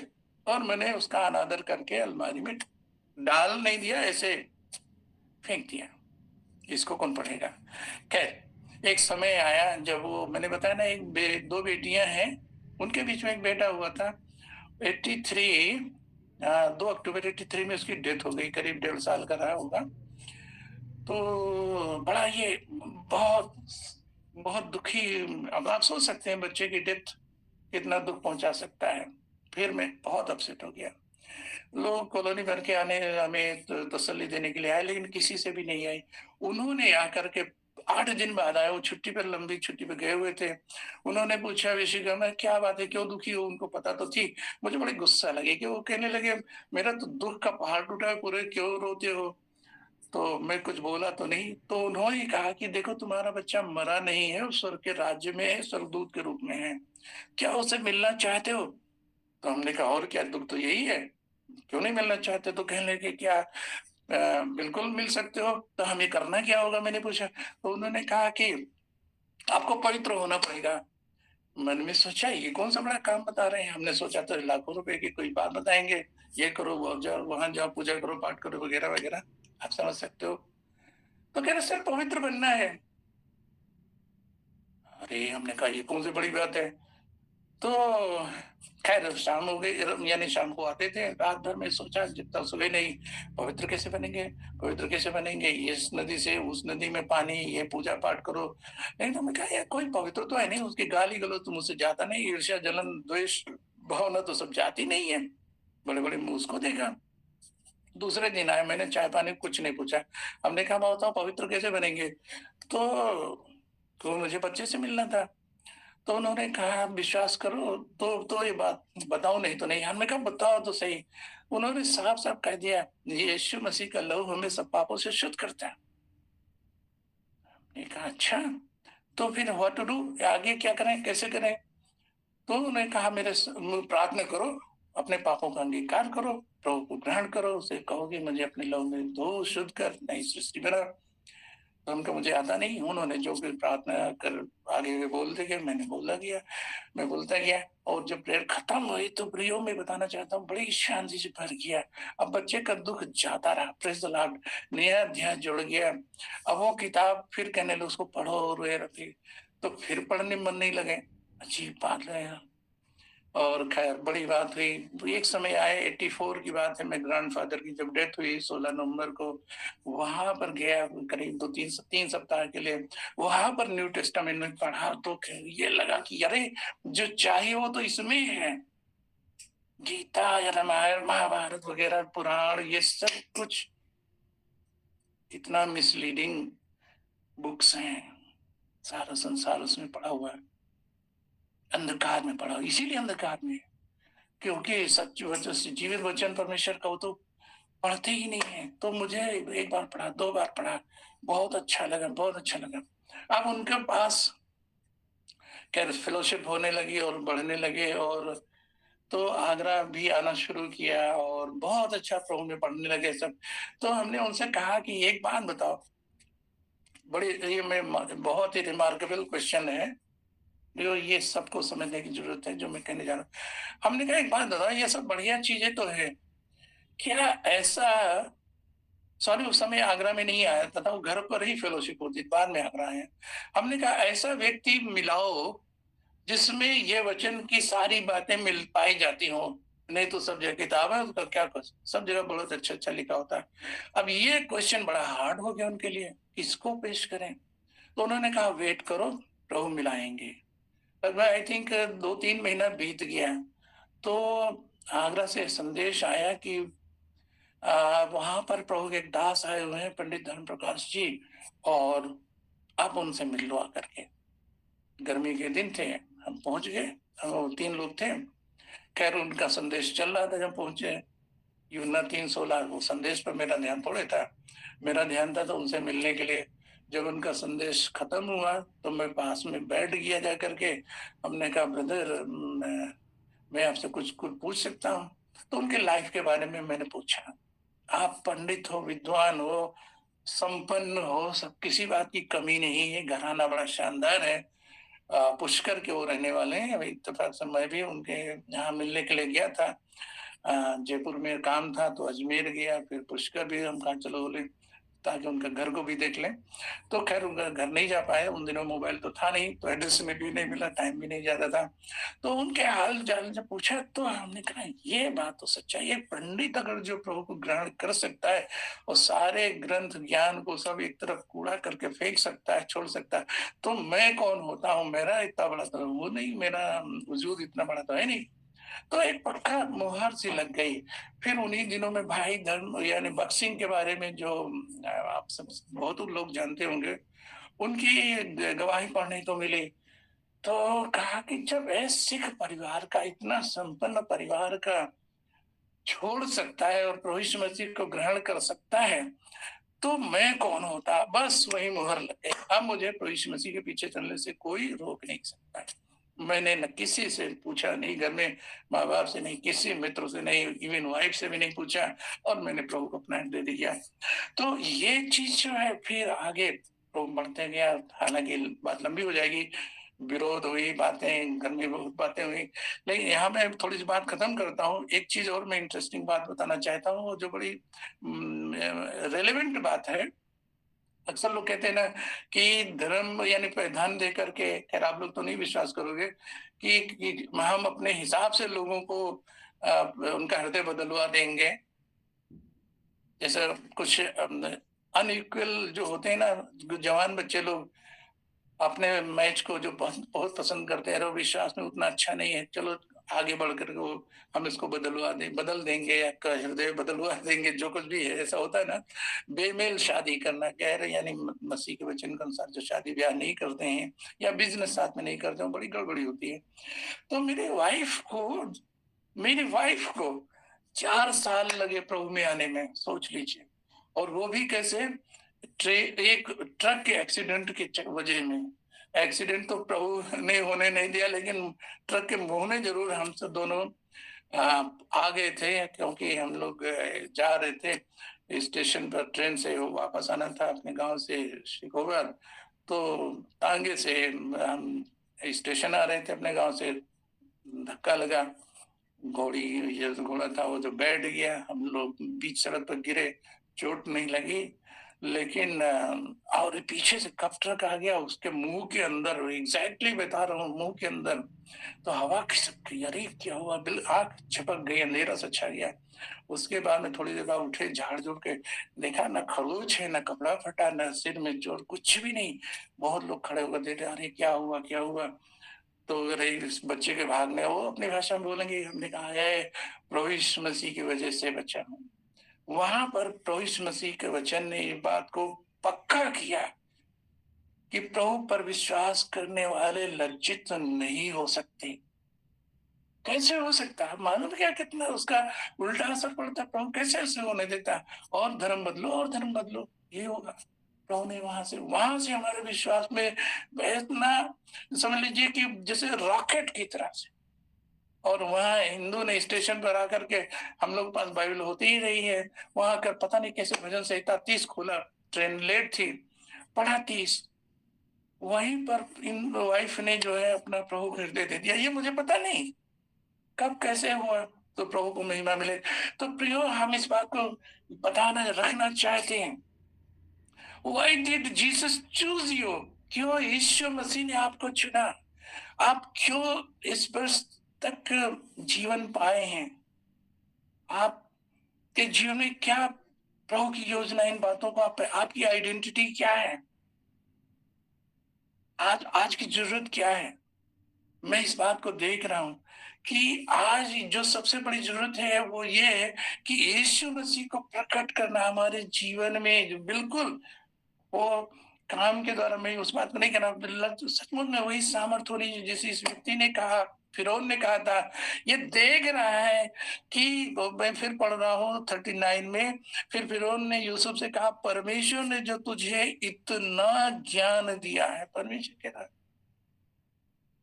और मैंने उसका अनादर करके अलमारी में डाल नहीं दिया, ऐसे फेंक दिया। इसको कौन पढ़ेगा? खैर, एक समय आया जब वो मैंने बताया ना, 2 बेटियाँ हैं, उनके बीच में एक बेटा हुआ था। 83 2 अक्टूबर 83 में उसकी डेथ हो गई, करीब 1.5 साल का रहा होगा। तो बड़ा ये बहुत बहुत दुखी, अब आप सोच सकते हैं बच्चे की डेथ कितना दुःख पहुँचा सकता है। फिर मैं बहुत अपसेट हो गया। लोग कॉलोनी भर के आने हमें तसल्ली देने के लिए आए, लेकिन किसी से भी नहीं आई। उन्होंने आकर के 8 दिन बाद आए, वो छुट्टी पर, लंबी छुट्टी पे गए हुए थे। उन्होंने पूछा विशिका में क्या बात है, क्यों दुखी हो? उनको पता तो थी। मुझे बड़ी गुस्सा लगी कि वो कहने लगे मेरा तो दुःख का पहाड़ टूटा है पूरे, क्यों रोते हो? तो मैं कुछ बोला तो नहीं। तो उन्होंने कहा कि देखो तुम्हारा बच्चा मरा नहीं है, वो स्वर्ग के राज्य में है, स्वर्गदूत के रूप में है। क्या उसे मिलना चाहते हो? तो हमने कहा और क्या, दुःख तो यही है। क्यों नहीं मिलना चाहते? तो कहने लगे क्या बिल्कुल मिल सकते हो, तो हमें करना क्या होगा? मैंने पूछा। तो उन्होंने कहा कि आपको पवित्र होना पड़ेगा। मन में सोचा ये कौन सा बड़ा काम बता रहे हैं? हमने सोचा तो लाखों रुपए की कोई बात बताएंगे, ये करो, वो जाओ, वहां जाओ, पूजा करो, पाठ करो, वगैरह वगैरह। आप समझ सकते हो। तो कह रहे सर पवित्र बनना है। अरे हमने कहा ये कौन सी बड़ी बात है? तो खैर शाम हो गई, यानी शाम को आते थे, रात भर में सोचा जब तक सुबह नहीं, पवित्र कैसे बनेंगे, पवित्र कैसे बनेंगे, इस नदी से उस नदी में पानी, ये पूजा पाठ करो। नहीं तो मैं कहा यार कोई पवित्र तो है नहीं, उसकी गाली गलौज तो मुझसे जाता नहीं, ईर्ष्या जलन द्वेष भावना तो सब जाती नहीं है। बड़े बड़े मुंह उसको देखा। दूसरे दिन आए, मैंने चाय पानी कुछ नहीं पूछा। हमने कहा बताओ पवित्र कैसे बनेंगे? तो तो मुझे बच्चे से मिलना था। तो उन्होंने कहा विश्वास करो तो ये बात बताऊँ नहीं तो नहीं। हमने कहा बताओ तो सही। उन्होंने साफ-साफ कह दिया यीशु मसीह का लहू हमें सब पापों से शुद्ध करता है। मैंने कहा अच्छा, तो फिर व्हाट टू डू? आगे क्या करें, कैसे करें? तो उन्होंने कहा मेरे प्रार्थना करो, अपने पापों का अंगीकार करो, प्रभु को ग्रहण करो, उसे कहो कि मुझे अपने लहू में धो, शुद्ध कर, नई सृष्टि बना। तो उनका मुझे आता नहीं, उन्होंने जो भी प्रार्थना कर आगे वे बोलते गए, मैंने बोला गया, मैं बोलता गया। और जब प्रेयर खत्म हुई तो प्रियो मैं बताना चाहता हूँ बड़ी शांति से भर गया। अब बच्चे का दुःख जाता रहा, प्रेज़ द लॉर्ड, नया अध्याय जुड़ गया। अब वो किताब फिर कहने लगे उसको पढ़ो रोए रखी, तो फिर पढ़ने मन नहीं लगे। अजीब बात है यार। और खैर बड़ी बात हुई। एक समय आए 84 की बात है, मेरे ग्रैंडफ़ादर की जब डेथ हुई 16 नवंबर को, वहाँ पर गया करीब 2-3 सप्ताह के लिए। वहाँ पर न्यू टेस्टामेंट में पढ़ा तो ये लगा कि अरे! जो चाहिए वो तो इसमें है। गीता या रामायण, महाभारत वगैरह पुराण ये सब कुछ इतना मिसलीडिंग बुक्स हैं। सारा संसार उसमें पड़ा हुआ है। अंधकार में पड़ा, इसीलिए अंधकार में है, क्योंकि सच वचन से जीवित वचन परमेश्वर का वो तो पढ़ते ही नहीं है। तो मुझे एक बार पढ़ा, 2 बार पढ़ा, बहुत अच्छा लगा, बहुत अच्छा लगा। अब उनके पास खैर फेलोशिप होने लगी और बढ़ने लगे, और तो आगरा भी आना शुरू किया और बहुत अच्छा प्रभु में पढ़ने लगे सब। तो हमने उनसे कहा कि एक बात बताओ, बड़ी ये मैं बहुत ही रिमार्केबल क्वेश्चन है, जो ये सबको समझने की ज़रूरत है जो मैं कहने जा रहा हूँ। हमने कहा एक बात बताओ, ये सब बढ़िया चीज़ें तो है, क्या ऐसा सॉरी उस समय आगरा में नहीं आया था, वो घर पर ही फेलोशिप होती थी, बाद में आगरा आए हैं। हमने कहा ऐसा व्यक्ति मिलाओ जिसमें ये वचन की सारी बातें मिल पाई जाती हों, नहीं तो सब जगह किताब है उसका क्या कुछ, सब जगह बहुत अच्छा-अच्छा लिखा होता है। अब ये क्वेश्चन बड़ा हार्ड हो गया उनके लिए, किसको पेश करें? तो उन्होंने कहा वेट करो, प्रभु मिलाएँगे। लगभग आई थिंक 2-3 महीना बीत गया, तो आगरा से संदेश आया कि वहाँ पर प्रभु के एक दास आए हुए हैं पंडित धर्म प्रकाश जी, और आप उनसे मिल लो आकर के। गर्मी के दिन थे, हम पहुँच गए, हम 3 लोग थे। खैर उनका संदेश चल रहा था, जब पहुँचे यूहन्ना 3:16 वो संदेश पर मेरा ध्यान थोड़े था। मेरा ध्यान था तो उनसे मिलने के लिए। जब उनका संदेश खत्म हुआ तो मैं पास में बैठ गया जा कर के। हमने कहा ब्रदर मैं आपसे कुछ कुछ पूछ सकता हूँ? तो उनके लाइफ के बारे में मैंने पूछा। आप पंडित हो, विद्वान हो, संपन्न हो, सब किसी बात की कमी नहीं है, घराना बड़ा शानदार है। पुष्कर के वो रहने वाले हैं। अभी इत्तेफ़ाक से मैं भी उनके यहाँ मिलने के लिए गया था। जयपुर में काम था तो अजमेर गया, फिर पुष्कर भी हम कहा चलो बोले ताकि उनका घर को भी देख लें। तो ख़ैर उनका घर नहीं जा पाए, उन दिनों मोबाइल तो था नहीं, तो एड्रेस में भी नहीं मिला, टाइम भी नहीं ज़्यादा था। तो उनके हाल-चाल जब पूछा तो हमने कहा ये बात तो सच्चाई है, पंडित अगर जो प्रभु को ग्रहण कर सकता है और सारे ग्रंथ ज्ञान को सब एक तरफ कूड़ा करके फेंक सकता है, छोड़ सकता है, तो मैं कौन होता हूँ? मेरा इतना बड़ा तो वो नहीं, मेरा वजूद इतना बड़ा तो है नहीं। तो एक पक्का मुहर सी लग गई। फिर उन्हीं दिनों में भाई धर्म यानी बक्सिंग के बारे में जो आप सब बहुत लोग जानते होंगे, उनकी गवाही पढ़ने को मिली। तो कहा कि जब सिख परिवार का इतना संपन्न परिवार का छोड़ सकता है और प्रभु यीशु मसीह को ग्रहण कर सकता है, तो मैं कौन होता? बस वही मुहर लग गई। अब मुझे प्रभु यीशु मसीह के पीछे चलने से कोई रोक नहीं सकता। मैंने न किसी से पूछा, नहीं घर में माँ-बाप से, नहीं किसी मित्र से, नहीं इवन वाइफ से भी नहीं पूछा, और मैंने प्रभु को अपना दे दिया। तो ये चीज़ जो है फिर आगे तो बढ़ते गया। हालाँकि बात लंबी हो जाएगी, विरोध हुई, बातें घर में बहुत बातें हुई। लेकिन यहाँ मैं थोड़ी-सी बात खत्म करता हूँ। एक चीज़ और मैं इंटरेस्टिंग बात बताना चाहता हूँ, जो बड़ी रिलेवेंट बात है। अक्सर लोग कहते हैं ना कि धर्म यानी परिधान दे करके, खैर आप लोग तो नहीं विश्वास करोगे कि हम अपने हिसाब से लोगों को उनका हृदय बदलवा देंगे। जैसे कुछ अनइक्वल जो होते हैं ना, जो जवान बच्चे लोग अपने मैच को जो बहुत पसंद करते हैं, अरे वो विश्वास में उतना अच्छा नहीं है, चलो आगे बढ़कर वो हम इसको बदल देंगे या हृदय बदलवा देंगे, जो कुछ भी है ऐसा होता है ना। बेमेल शादी करना कह रहे, यानी मसीह के वचन के अनुसार जो शादी ब्याह नहीं करते हैं या बिजनेस साथ में नहीं करते हैं, बड़ी गड़बड़ी होती है। तो मेरी वाइफ को 4 साल लगे प्रभु में आने में, सोच लीजिए। और वो भी कैसे? एक ट्रक के एक्सीडेंट की वजह में। एक्सीडेंट तो प्रभु ने होने नहीं दिया, लेकिन ट्रक के मुंह में जरूर हम सब दोनों आ गए थे, क्योंकि हम लोग जा रहे थे स्टेशन पर, ट्रेन से वापस आना था अपने गांव से शिकोवर। तो टांगे से हम स्टेशन आ रहे थे अपने गांव से, धक्का लगा, घोड़ा था वो जो बैठ गया, हम लोग बीच सड़क पर गिरे, चोट नहीं लगी। लेकिन और पीछे से कब ट्रक आ गया, उसके मुंह के अंदर, एग्जैक्टली बता रहा हूँ, मुंह के अंदर। तो हवा खिसक गई, अरे क्या हुआ, बिल आंख झपक गई, अंधेरा सा छा गया। उसके बाद में थोड़ी देर बाद उठे, झाड़ झूड़ के देखा, ना खरोच है, ना कपड़ा फटा, ना सिर में चोट, कुछ भी नहीं। बहुत लोग खड़े होकर देख रहे, अरे क्या हुआ क्या हुआ। तो अरे इस बच्चे के भागने, वो अपनी भाषा में बोलेंगे, हमने कहा है प्रभु यीशु मसीह की वजह से बचा हूँ। वहां पर प्रभु यीशु मसीह के वचन ने इस बात को पक्का किया कि प्रभु पर विश्वास करने वाले लज्जित नहीं हो सकते। कैसे हो सकता है? मालूम क्या कितना उसका उल्टा असर पड़ता है। प्रभु कैसे ऐसे होने देता? और धर्म बदलो और धर्म बदलो, ये होगा। प्रभु ने वहां से हमारे विश्वास में इतना, समझ लीजिए कि जैसे रॉकेट की तरह से। और वहाँ हिंदू ने स्टेशन पर आकर के, हम लोग के पास बाइबल होती ही रही है, वहां आकर पता नहीं कैसे भजन संहिता 30 खोला, ट्रेन लेट थी, पढ़ा 30। वहीं पर इन वाइफ ने जो है अपना प्रभु को हृदय दे दिया। ये मुझे पता नहीं कब कैसे हुआ, तो प्रभु को महिमा मिले। तो प्रियो, हम इस बात को बताना रखना चाहते हैं, why did Jesus choose you? क्यों यीशु मसीह ने आपको चुना? आप क्यों इस वर्ष तक जीवन पाए हैं? आपके जीवन में क्या प्रभु की योजना, इन बातों को आपकी आइडेंटिटी क्या है? आज की जरूरत क्या है? मैं इस बात को देख रहा हूं कि आज जो सबसे बड़ी जरूरत है वो ये है कि यीशु मसीह को प्रकट करना हमारे जीवन में। बिल्कुल, वो काम के द्वारा, मैं उस बात को नहीं कहना, तो सचमुच में वही सामर्थ होनी चाहिए, जैसे इस व्यक्ति ने कहा, फिरौन ने कहा था। ये देख रहा है कि, मैं फिर पढ़ रहा हूँ 39 में, फिर फिरौन ने यूसुफ से कहा, परमेश्वर ने जो तुझे इतना ज्ञान दिया है, परमेश्वर कह रहा है।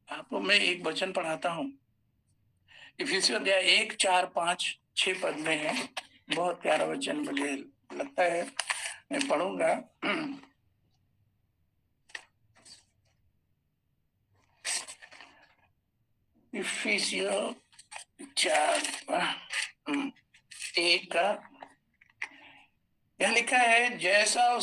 आपको मैं एक वचन पढ़ाता हूँ, इफिसियों अध्याय 1, 4, 5, 6 पद में है। बहुत प्यारा वचन मुझे लगता है, मैं पढ़ूंगा। इफिसियों 4:1 का यह लिखा है, जैसा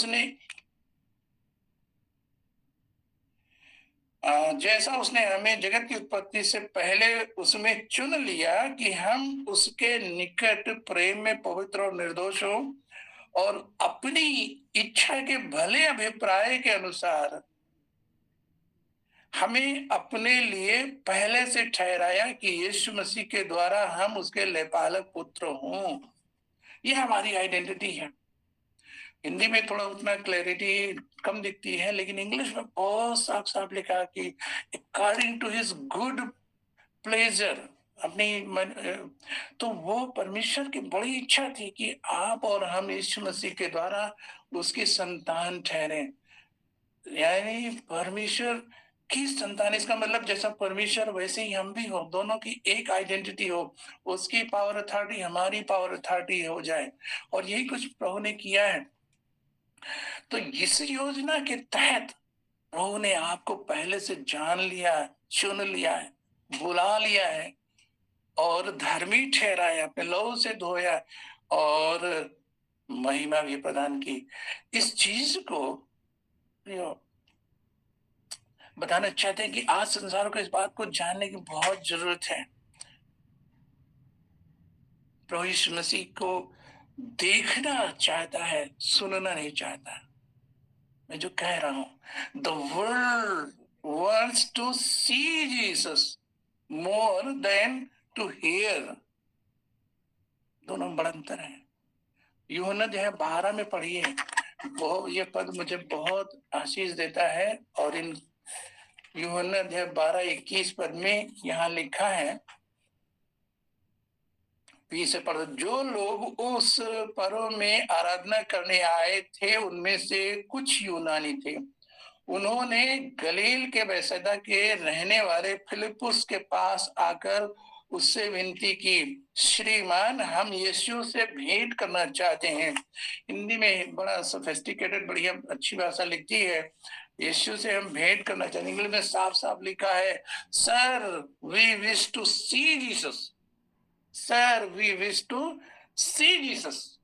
उसने हमें जगत की उत्पत्ति से पहले उसमें चुन लिया कि हम उसके निकट प्रेम में पवित्र और निर्दोष हो, और अपनी इच्छा के भले अभिप्राय के अनुसार हमें अपने लिए पहले से ठहराया कि यीशु मसीह के द्वारा हम उसके लेपालक पुत्र हों। ये हमारी आइडेंटिटी है। हिंदी में थोड़ा उतना क्लैरिटी कम दिखती है, लेकिन इंग्लिश में बहुत साफ साफ लिखा कि according to his good pleasure, तो वो परमेश्वर की बड़ी इच्छा थी कि आप और हम यीशु मसीह के द्वारा उसकी संतान ठहरे। यानी परमेश्वर की संतान, इसका मतलब जैसा परमेश्वर वैसे ही हम भी हो, दोनों की एक आइडेंटिटी हो, उसकी पावर अथॉरिटी हमारी पावर अथॉरिटी हो जाए। और यही कुछ प्रभु ने किया है। तो इस योजना के तहत प्रभु ने आपको पहले से जान लिया, चुन लिया है, बुला लिया है, और धर्मी ठहराया, अपने लहू से धोया, और महिमा भी प्रदान की। इस चीज को बताना चाहते हैं कि आज संसार को इस बात को जानने की बहुत जरूरत है। प्रभु यीशु मसीह को देखना चाहता है, सुनना नहीं चाहता। मैं जो कह रहा हूं, the world wants to see Jesus more than to hear, दोनों में बड़ा अंतर है। यूहन्ना जो है 12 में पढ़िए, वो ये पद मुझे बहुत आशीष देता है। और इन यूहन्ना जो है 12:21 पद में यहाँ लिखा है, से पढ़ो, जो लोग उस पर्व में आराधना करने आए थे उनमें से कुछ यूनानी थे। उन्होंने गलील के बैसैदा के रहने वाले फिलिपुस के पास आकर उससे विनती की, श्रीमान हम यीशु से भेंट करना चाहते हैं। हिंदी में बड़ा सोफिस्टिकेटेड, बढ़िया अच्छी भाषा लिखती है, यीशु से हम भेंट करना चाहते हैं। इंग्लिश में साफ साफ लिखा है, sir we wish to see Jesus, sir we wish to see Jesus.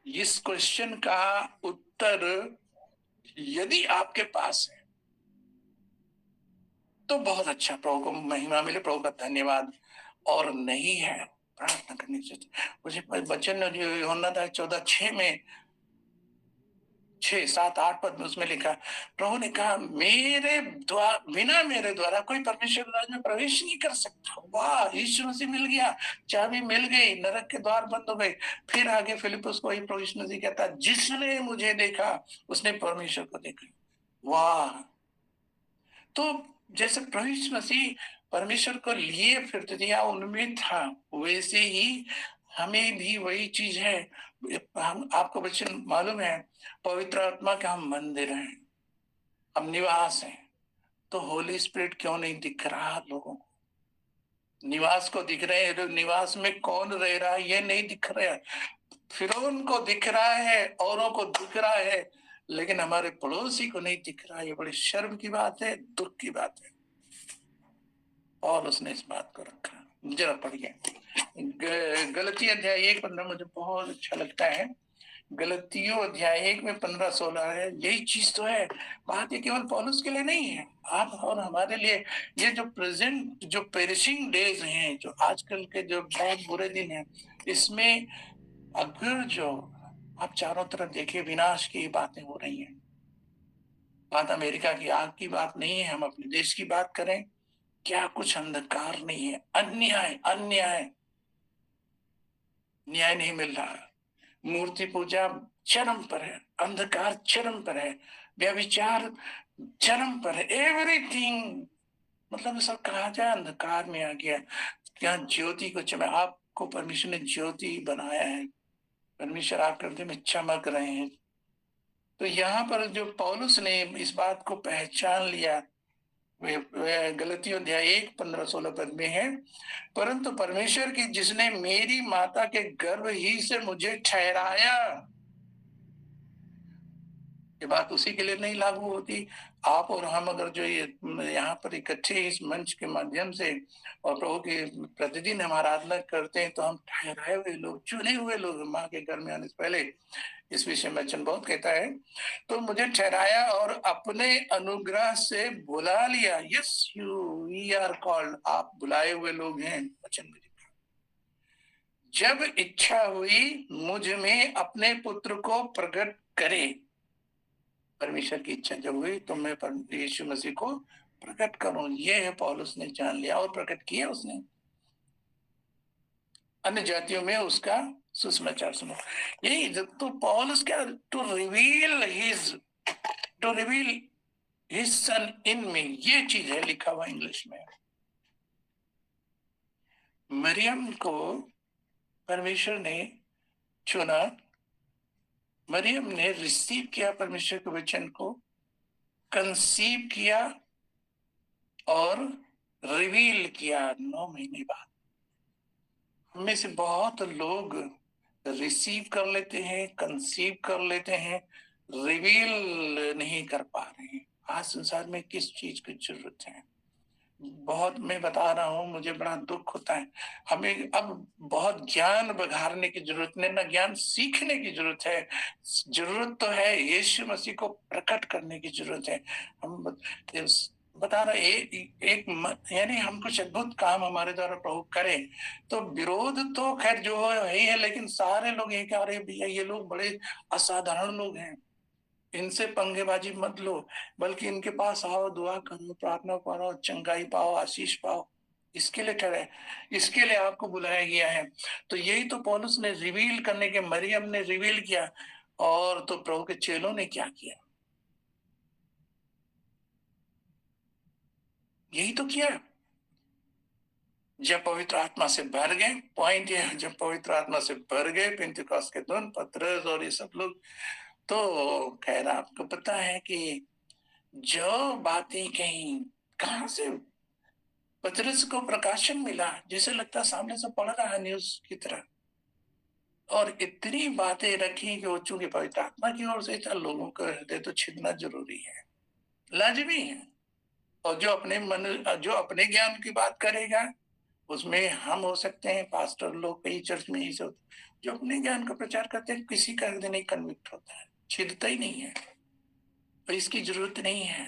इस क्वेश्चन का उत्तर यदि आपके पास है तो बहुत अच्छा, प्रभु को महिमा मिले, प्रभु का धन्यवाद। और नहीं है, प्रार्थना करनी चाहिए। मुझे वचन यूहन्ना 14:6 में 6, 7, 8 पद में उसमें लिखा, प्रभु ने कहा मेरे द्वारा, बिना मेरे द्वारा कोई परमेश्वर राज्य में प्रवेश नहीं कर सकता। वाह, यीशु मसीह मिल गया, चाबी मिल गई, नरक के द्वार बंद हो गए। फिर आगे फिलिपुस को ही प्रभु यीशु मसीह कहता, जिसने मुझे देखा उसने परमेश्वर को देखा। वाह, तो जैसे प्रभु यीशु मसीह परमेश्वर को लिए फिरते थे या उनमें था, वैसे ही हमें भी वही चीज है। हम, आपको वचन मालूम है, पवित्र आत्मा का हम मंदिर हैं, हम निवास हैं। तो होली स्पिरिट क्यों नहीं दिख रहा लोगों को? निवास को दिख रहे हैं, निवास में कौन रह रहा है ये नहीं दिख रहा है। फिरौन को दिख रहा है, औरों को दिख रहा है, लेकिन हमारे पड़ोसी को नहीं दिख रहा है। ये बड़ी शर्म की बात है, दुख की बात है। और उसने इस बात को रखा। जरा पढ़िए गलती अध्याय 1:15, मुझे बहुत अच्छा लगता है। गलतियों अध्याय 1 में 15-16 है। यही चीज तो है। बात ये केवल पौलुस के लिए नहीं है, आप और हमारे लिए। ये जो प्रेजेंट, जो पेरिशिंग डेज हैं, जो आजकल के जो बहुत बुरे दिन हैं, इसमें अगर जो आप चारों तरफ देखिए, विनाश की बातें हो रही हैं। बात अमेरिका की आग की बात नहीं है, हम अपने देश की बात करें, क्या कुछ अंधकार नहीं है? अन्याय, अन्याय, न्याय नहीं मिल रहा, मूर्ति पूजा चरम पर है, अंधकार चरम पर है, व्यभिचार चरम पर है, एवरीथिंग, मतलब सब कहा जाए अंधकार में आ गया। यहाँ ज्योति को चमक, आपको परमेश्वर ने ज्योति बनाया है, परमेश्वर आपके हृदय में चमक रहे हैं। तो यहाँ पर जो पौलुस ने इस बात को पहचान लिया, गलतियों अध्याय 1:15-16 पद में है, परंतु परमेश्वर की जिसने मेरी माता के गर्भ ही से मुझे ठहराया। ये बात उसी के लिए नहीं लागू होती। आप और हम अगर जो ये यहाँ पर इकट्ठे इस मंच के माध्यम से और प्रभु के प्रतिदिन हम आराधना करते हैं, तो हम ठहराए हुए लोग, चुने हुए लोग, माँ के घर में आने से पहले। इस विषय में वचन बहुत कहता है, तो मुझे ठहराया और अपने अनुग्रह से बुला लिया। यस, वी आर कॉल्ड, आप बुलाए हुए लोग हैं। वचन में जब इच्छा हुई मुझ में अपने पुत्र को प्रकट करे, परमेश्वर की इच्छा जब हुई तो मैं यीशु मसीह को प्रकट करूं। ये है पौलुस ने जान लिया और प्रकट किया उसने। अन्य जातियों में उसका सुसमाचार सुनो। यही तो पौलुस क्या, टू रिवील हिज सन इन मी, ये चीज है लिखा हुआ इंग्लिश में। मरियम को परमेश्वर ने चुना, मरियम ने रिसीव किया परमेश्वर के वचन को, कंसीव किया और रिवील किया 9 महीने बाद। हमें से बहुत लोग रिसीव कर लेते हैं, कंसीव कर लेते हैं, रिवील नहीं कर पा रहे हैं। आज संसार में किस चीज की जरूरत है? बहुत, मैं बता रहा हूँ, मुझे बड़ा दुख होता है। हमें अब बहुत ज्ञान बघारने की जरूरत नहीं, ना ज्ञान सीखने की जरूरत है। जरूरत तो है यीशु मसीह को प्रकट करने की जरूरत है। हम बता रहे एक यानी हम कुछ अद्भुत काम हमारे द्वारा प्रभु करें, तो विरोध तो खैर जो है ही है, लेकिन सारे लोग ये कह रहे भैया ये लोग बड़े असाधारण लोग हैं, इनसे पंगेबाजी मत लो, बल्कि इनके पास आओ, दुआ करो, प्रार्थना करो, चंगाई पाओ, आशीष पाओ। इसके लिए ठहरे, इसके लिए आपको बुलाया गया है। तो यही तो पौलुस ने रिवील करने के, मरियम ने रिवील किया, और तो प्रभु के चेलों ने क्या किया? यही तो किया। जब पवित्र आत्मा से भर गए, पॉइंट ये है, जब पवित्र आत्मा से भर गए पेंतिकोस्त के दिन, पतरस और ये सब लोग, तो खैर आपको पता है कि जो बातें कहीं, कहां से पतरस को प्रकाशन मिला, जैसे लगता सामने से पढ़ रहा है न्यूज की तरह, और इतनी बातें रखी कि वो चूंकि पवित्र आत्मा की ओर से था, लोगों का हृदय तो छिदना जरूरी है, लाजमी है। और जो अपने ज्ञान की बात करेगा, उसमें हम हो सकते हैं, पास्टर लोग कई चर्च में ऐसे होते हैं, जो अपने ज्ञान का प्रचार करते हैं, किसी का हृदय नहीं कन्विक्ट होता है, छिदता ही नहीं है, और इसकी जरूरत नहीं है।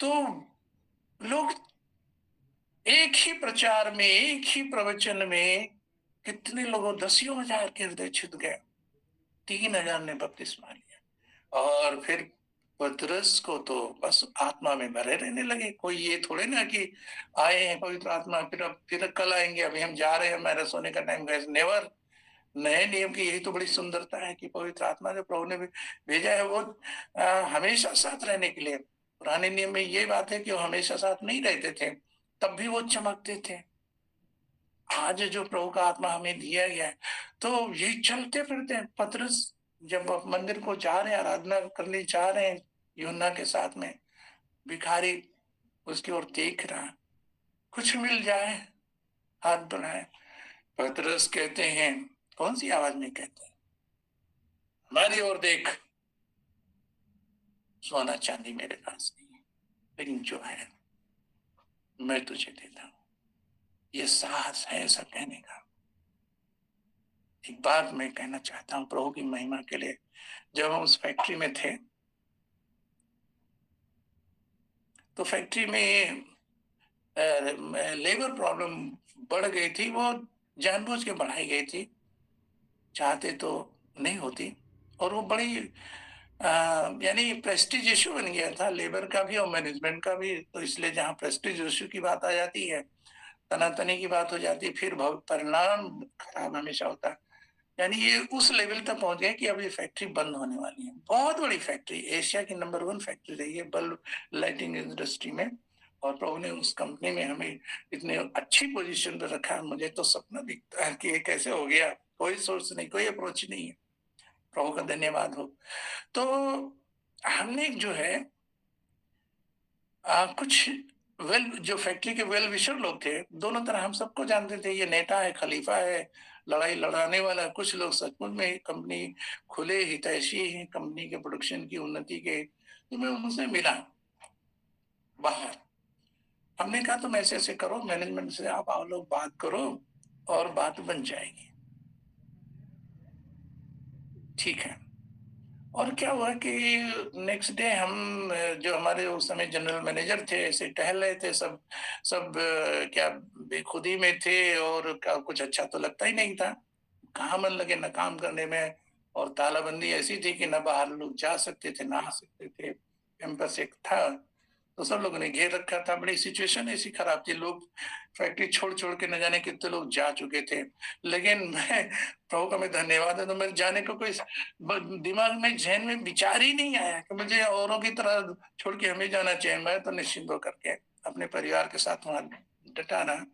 तो लोग एक ही प्रचार में, एक ही प्रवचन में, कितने लोगों, दसियों हजार के हृदय छिद गए, 3,000 ने बपतिस्मा लिया। और फिर पतरस को तो बस आत्मा में भरे रहने लगे। कोई ये थोड़े ना कि आए हैं पवित्र आत्मा, फिर कल आएंगे, अभी हम जा रहे हैं, हमारा सोने का टाइम गया, नेवर। नए नियम की यही तो बड़ी सुंदरता है कि पवित्र आत्मा जो प्रभु ने भेजा है, वो हमेशा साथ रहने के लिए। पुराने नियम में ये बात है कि वो हमेशा साथ नहीं रहते थे, तब भी वो चमकते थे। आज जो प्रभु का आत्मा हमें दिया गया है, तो यही चलते फिरते हैं। पतरस जब आप मंदिर को जा रहे हैं, आराधना करने जा रहे हैं यूहन्ना के साथ में, भिखारी उसकी ओर देख रहा, कुछ मिल जाए, हाथ बढ़ाए। पतरस कहते हैं, कौन सी आवाज में कहते हैं, हमारी ओर देख, सोना चांदी मेरे पास नहीं है, लेकिन जो है मैं तुझे देता हूं। ये साहस है ऐसा कहने का। एक बात मैं कहना चाहता हूं प्रभु की महिमा के लिए, जब हम उस फैक्ट्री में थे, तो फैक्ट्री में लेबर प्रॉब्लम बढ़ गई थी, वो जानबूझ के बढ़ाई गई थी, चाहते तो नहीं होती। और वो बड़ी यानी प्रेस्टीज इशू बन गया था, लेबर का भी और मैनेजमेंट का भी। तो इसलिए जहाँ प्रेस्टीज इशू की बात आ जाती है, तनातनी की बात हो जाती है, फिर परिणाम खराब हमेशा होता है। यानी ये उस लेवल तक पहुंच गए कि अब ये फैक्ट्री बंद होने वाली है। बहुत बड़ी फैक्ट्री, एशिया की नंबर 1 फैक्ट्री रही है बल्ब लाइटिंग इंडस्ट्री में, और प्रभु ने उस कंपनी में हमें इतने अच्छी पोजीशन पर रखा। मुझे तो सपना दिखता है कि ये कैसे हो गया, कोई सोर्स नहीं, कोई अप्रोच नहीं है। प्रभु का धन्यवाद हो। तो हमने जो है कुछ जो फैक्ट्री के वेल विशर लोग थे, दोनों तरह हम सबको जानते थे, ये नेता है, खलीफा है, लड़ाई लड़ाने वाला। कुछ लोग सचमुच में कंपनी खुले हितैषी हैं, कंपनी के प्रोडक्शन की उन्नति के। तो मैं उनसे मिला बाहर, हमने कहा तुम ऐसे ऐसे करो, मैनेजमेंट से आप लोग बात करो और बात बन जाएगी, ठीक है। और क्या हुआ कि नेक्स्ट डे हम जो हमारे उस समय जनरल मैनेजर थे, ऐसे टहल रहे थे, सब सब क्या बेखुदी में थे, और कुछ अच्छा तो लगता ही नहीं था, कहाँ मन लगे न काम करने में। और तालाबंदी ऐसी थी कि न बाहर लोग जा सकते थे, ना आ सकते थे, कैंपस एक था, तो सब लोगों ने घेर रखा था। बड़ी सिचुएशन ऐसी खराब थी, लोग फैक्ट्री छोड़ छोड़ के न जाने कितने लोग जा चुके थे। लेकिन मैं, प्रभु का मैं धन्यवाद है, तो मेरे जाने को कोई दिमाग में, जहन में विचार ही नहीं आया कि मुझे औरों की तरह छोड़ के हमें जाना चाहिए। मैं तो निश्चिंत होकर के अपने परिवार के साथ वहां डटा रहा।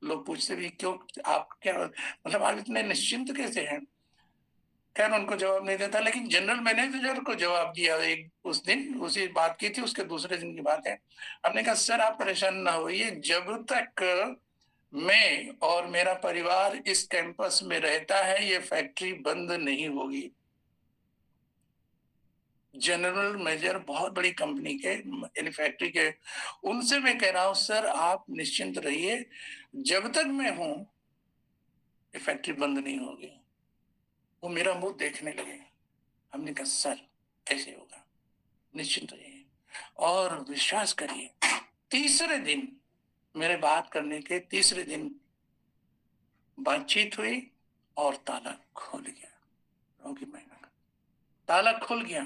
लोग पूछते भी क्यों, आप क्या मतलब आप इतने निश्चिंत कैसे हैं? खैर उनको जवाब नहीं देता, लेकिन जनरल मैनेजर को जवाब दिया एक उस दिन, उसी बात की थी, उसके दूसरे दिन की बात है। हमने कहा सर आप परेशान ना होइए, जब तक मैं और मेरा परिवार इस कैंपस में रहता है, ये फैक्ट्री बंद नहीं होगी। जनरल मैनेजर बहुत बड़ी कंपनी के, यानी फैक्ट्री के, उनसे मैं कह रहा हूं सर आप निश्चिंत रहिए, जब तक मैं हूं ये फैक्ट्री बंद नहीं होगी। वो मेरा मुंह देखने लगे। हमने कहा सर ऐसे होगा, निश्चिंत रहिए और विश्वास करिए। तीसरे दिन, मेरे बात करने के तीसरे दिन बातचीत हुई और ताला खुल गया। प्रभु की महिमा का ताला खुल गया।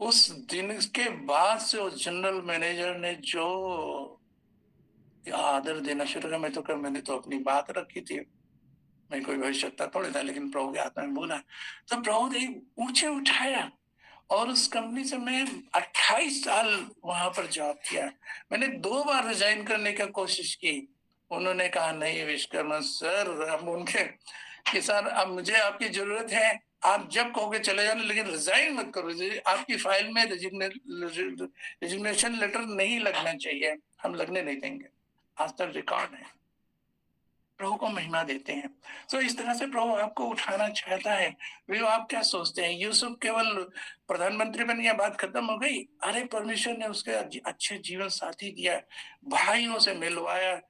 उस दिन के बाद से उस जनरल मैनेजर ने जो आदर देना शुरू किया। मैंने तो अपनी बात रखी थी, मैं कोई भविष्यवक्ता थोड़ी था, लेकिन प्रभु की आत्मा में बोला, तो प्रभु ने ऊंचे उठाया और उस कंपनी से मैं 28 साल वहां पर जॉब किया। मैंने 2 बार रिजाइन करने का कोशिश की, उन्होंने कहा नहीं विश्वकर्मा सर, हम उनके कि सर अब मुझे आपकी जरूरत है, आप जब कहोगे चले जाना, लेकिन रिजाइन मत करो, आपकी फाइल में रेजिग्नेशन लेटर नहीं लगना चाहिए, हम लगने नहीं देंगे। आज तक रिकॉर्ड है। प्रभु को महिमा देते हैं। तो इस तरह से प्रभु आपको उठाना चाहता है। वे आप क्या सोचते हैं, यूसुफ केवल प्रधानमंत्री बन गया, बात खत्म हो गई? अरे परमेश्वर ने उसके अच्छे जीवन साथी दिया, भाइयों से मिलवाया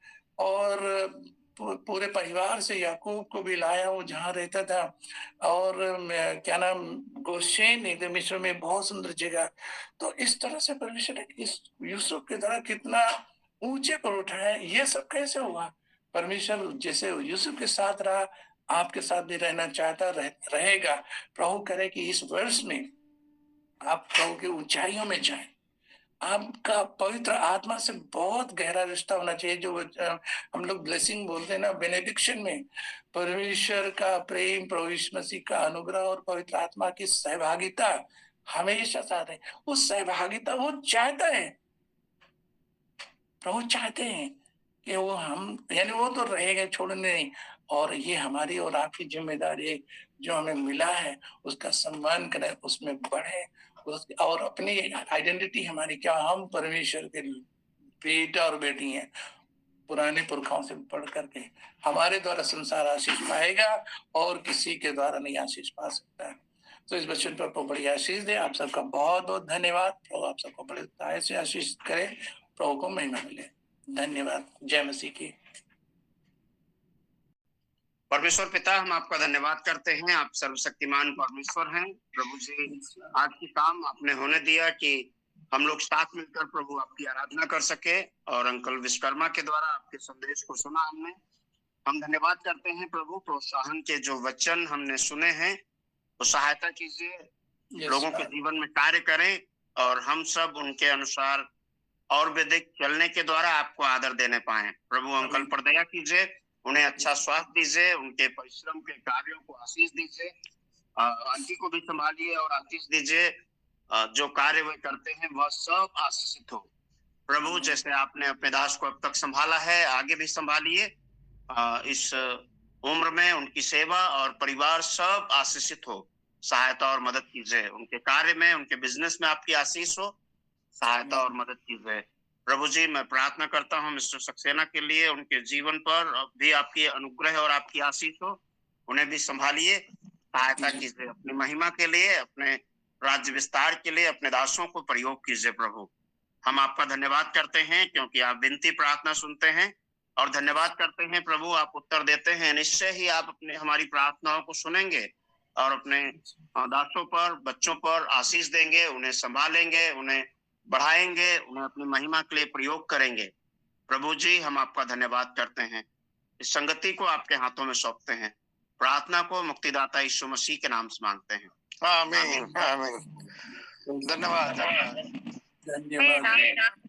और पूरे परिवार से याकूब को भी लाया, वो जहाँ रहता था। और क्या नाम, गोशेन एकदम मिस्र में बहुत सुंदर जगह। तो इस तरह से परमेश्वर ने इस यूसुफ की तरह कितना ऊंचे पर उठाया। ये सब कैसे हुआ? परमेश्वर जैसे यूसुफ के साथ रहा, आपके साथ भी रहना चाहता, रहेगा। प्रभु करे कि इस वर्ष में आप प्रभु की ऊंचाइयों में जाएं। आपका पवित्र आत्मा से बहुत गहरा रिश्ता होना चाहिए, जो हम लोग ब्लेसिंग बोलते हैं ना, बेनेडिक्शन में परमेश्वर का प्रेम, प्रभु यीशु मसीह का अनुग्रह और पवित्र आत्मा की सहभागिता हमेशा साथ है। वो सहभागिता वो चाहता है, प्रभु चाहते हैं कि वो हम, यानी वो तो रहेगा, छोड़ने नहीं। और ये हमारी और आपकी जिम्मेदारी जो हमें मिला है, उसका सम्मान करें, उसमें बढ़े, और अपनी आइडेंटिटी हमारी क्या, हम परमेश्वर के बेटा और बेटी हैं, पुराने पुरखाओं से बढ़ करके। हमारे द्वारा संसार आशीष पाएगा और किसी के द्वारा नहीं आशीष पा सकता है। तो इस वचन पर प्रभु बड़ी आशीष दे। आप सबका बहुत बहुत धन्यवाद। प्रभु आप सबको बड़े उत्साह से आशीष करे, प्रभु को महिमा मिले। धन्यवाद। जय मसीह की। परमेश्वर पिता, हम आपका धन्यवाद करते हैं। आप सर्वशक्तिमान परमेश्वर हैं प्रभु जी। आज की काम आपने होने दिया कि हम लोग साथ मिलकर प्रभु आपकी आराधना कर सके, और अंकल विश्वकर्मा के द्वारा आपके संदेश को सुना हमने। हम धन्यवाद करते हैं प्रभु, प्रोत्साहन के जो वचन हमने सुने हैं वो सहायता कीजिए, लोगों के जीवन में कार्य करें, और हम सब उनके अनुसार और वैदिक चलने के द्वारा आपको आदर देने पाए। प्रभु अंकल पर दया कीजिए, उन्हें अच्छा स्वास्थ्य दीजिए, उनके परिश्रम के कार्यों को आशीष दीजिए, आंटी को भी संभालिए और आशीष दीजिए। जो कार्य वे करते हैं वह सब आशीषित हो। प्रभु जैसे आपने अपने दास को अब तक संभाला है, आगे भी संभालिए। इस उम्र में उनकी सेवा और परिवार सब आशीषित हो। सहायता और मदद कीजिए, उनके कार्य में, उनके बिजनेस में आपकी आशीष हो, सहायता और मदद कीजिए। प्रभु जी, मैं प्रार्थना करता हूँ मिस्टर सक्सेना के लिए, उनके जीवन पर भी आपकी अनुग्रह और आपकी आशीष हो। उन्हें भी संभालिए, सहायता कीजिए, अपनी महिमा के लिए, अपने राज्य विस्तार के लिए अपने दासों को प्रयोग कीजिए। प्रभु हम आपका धन्यवाद करते हैं क्योंकि आप विनती प्रार्थना सुनते हैं, और धन्यवाद करते हैं प्रभु आप उत्तर देते हैं। निश्चय ही आप अपने हमारी प्रार्थनाओं को सुनेंगे और अपने दासों पर, बच्चों पर आशीष देंगे, उन्हें संभालेंगे, उन्हें बढ़ाएंगे, उन्हें अपनी महिमा के लिए प्रयोग करेंगे। प्रभु जी हम आपका धन्यवाद करते हैं, इस संगति को आपके हाथों में सौंपते हैं। प्रार्थना को मुक्तिदाता यीशु मसीह के नाम से मांगते हैं। आमीन, आमीन। धन्यवाद, धन्यवाद।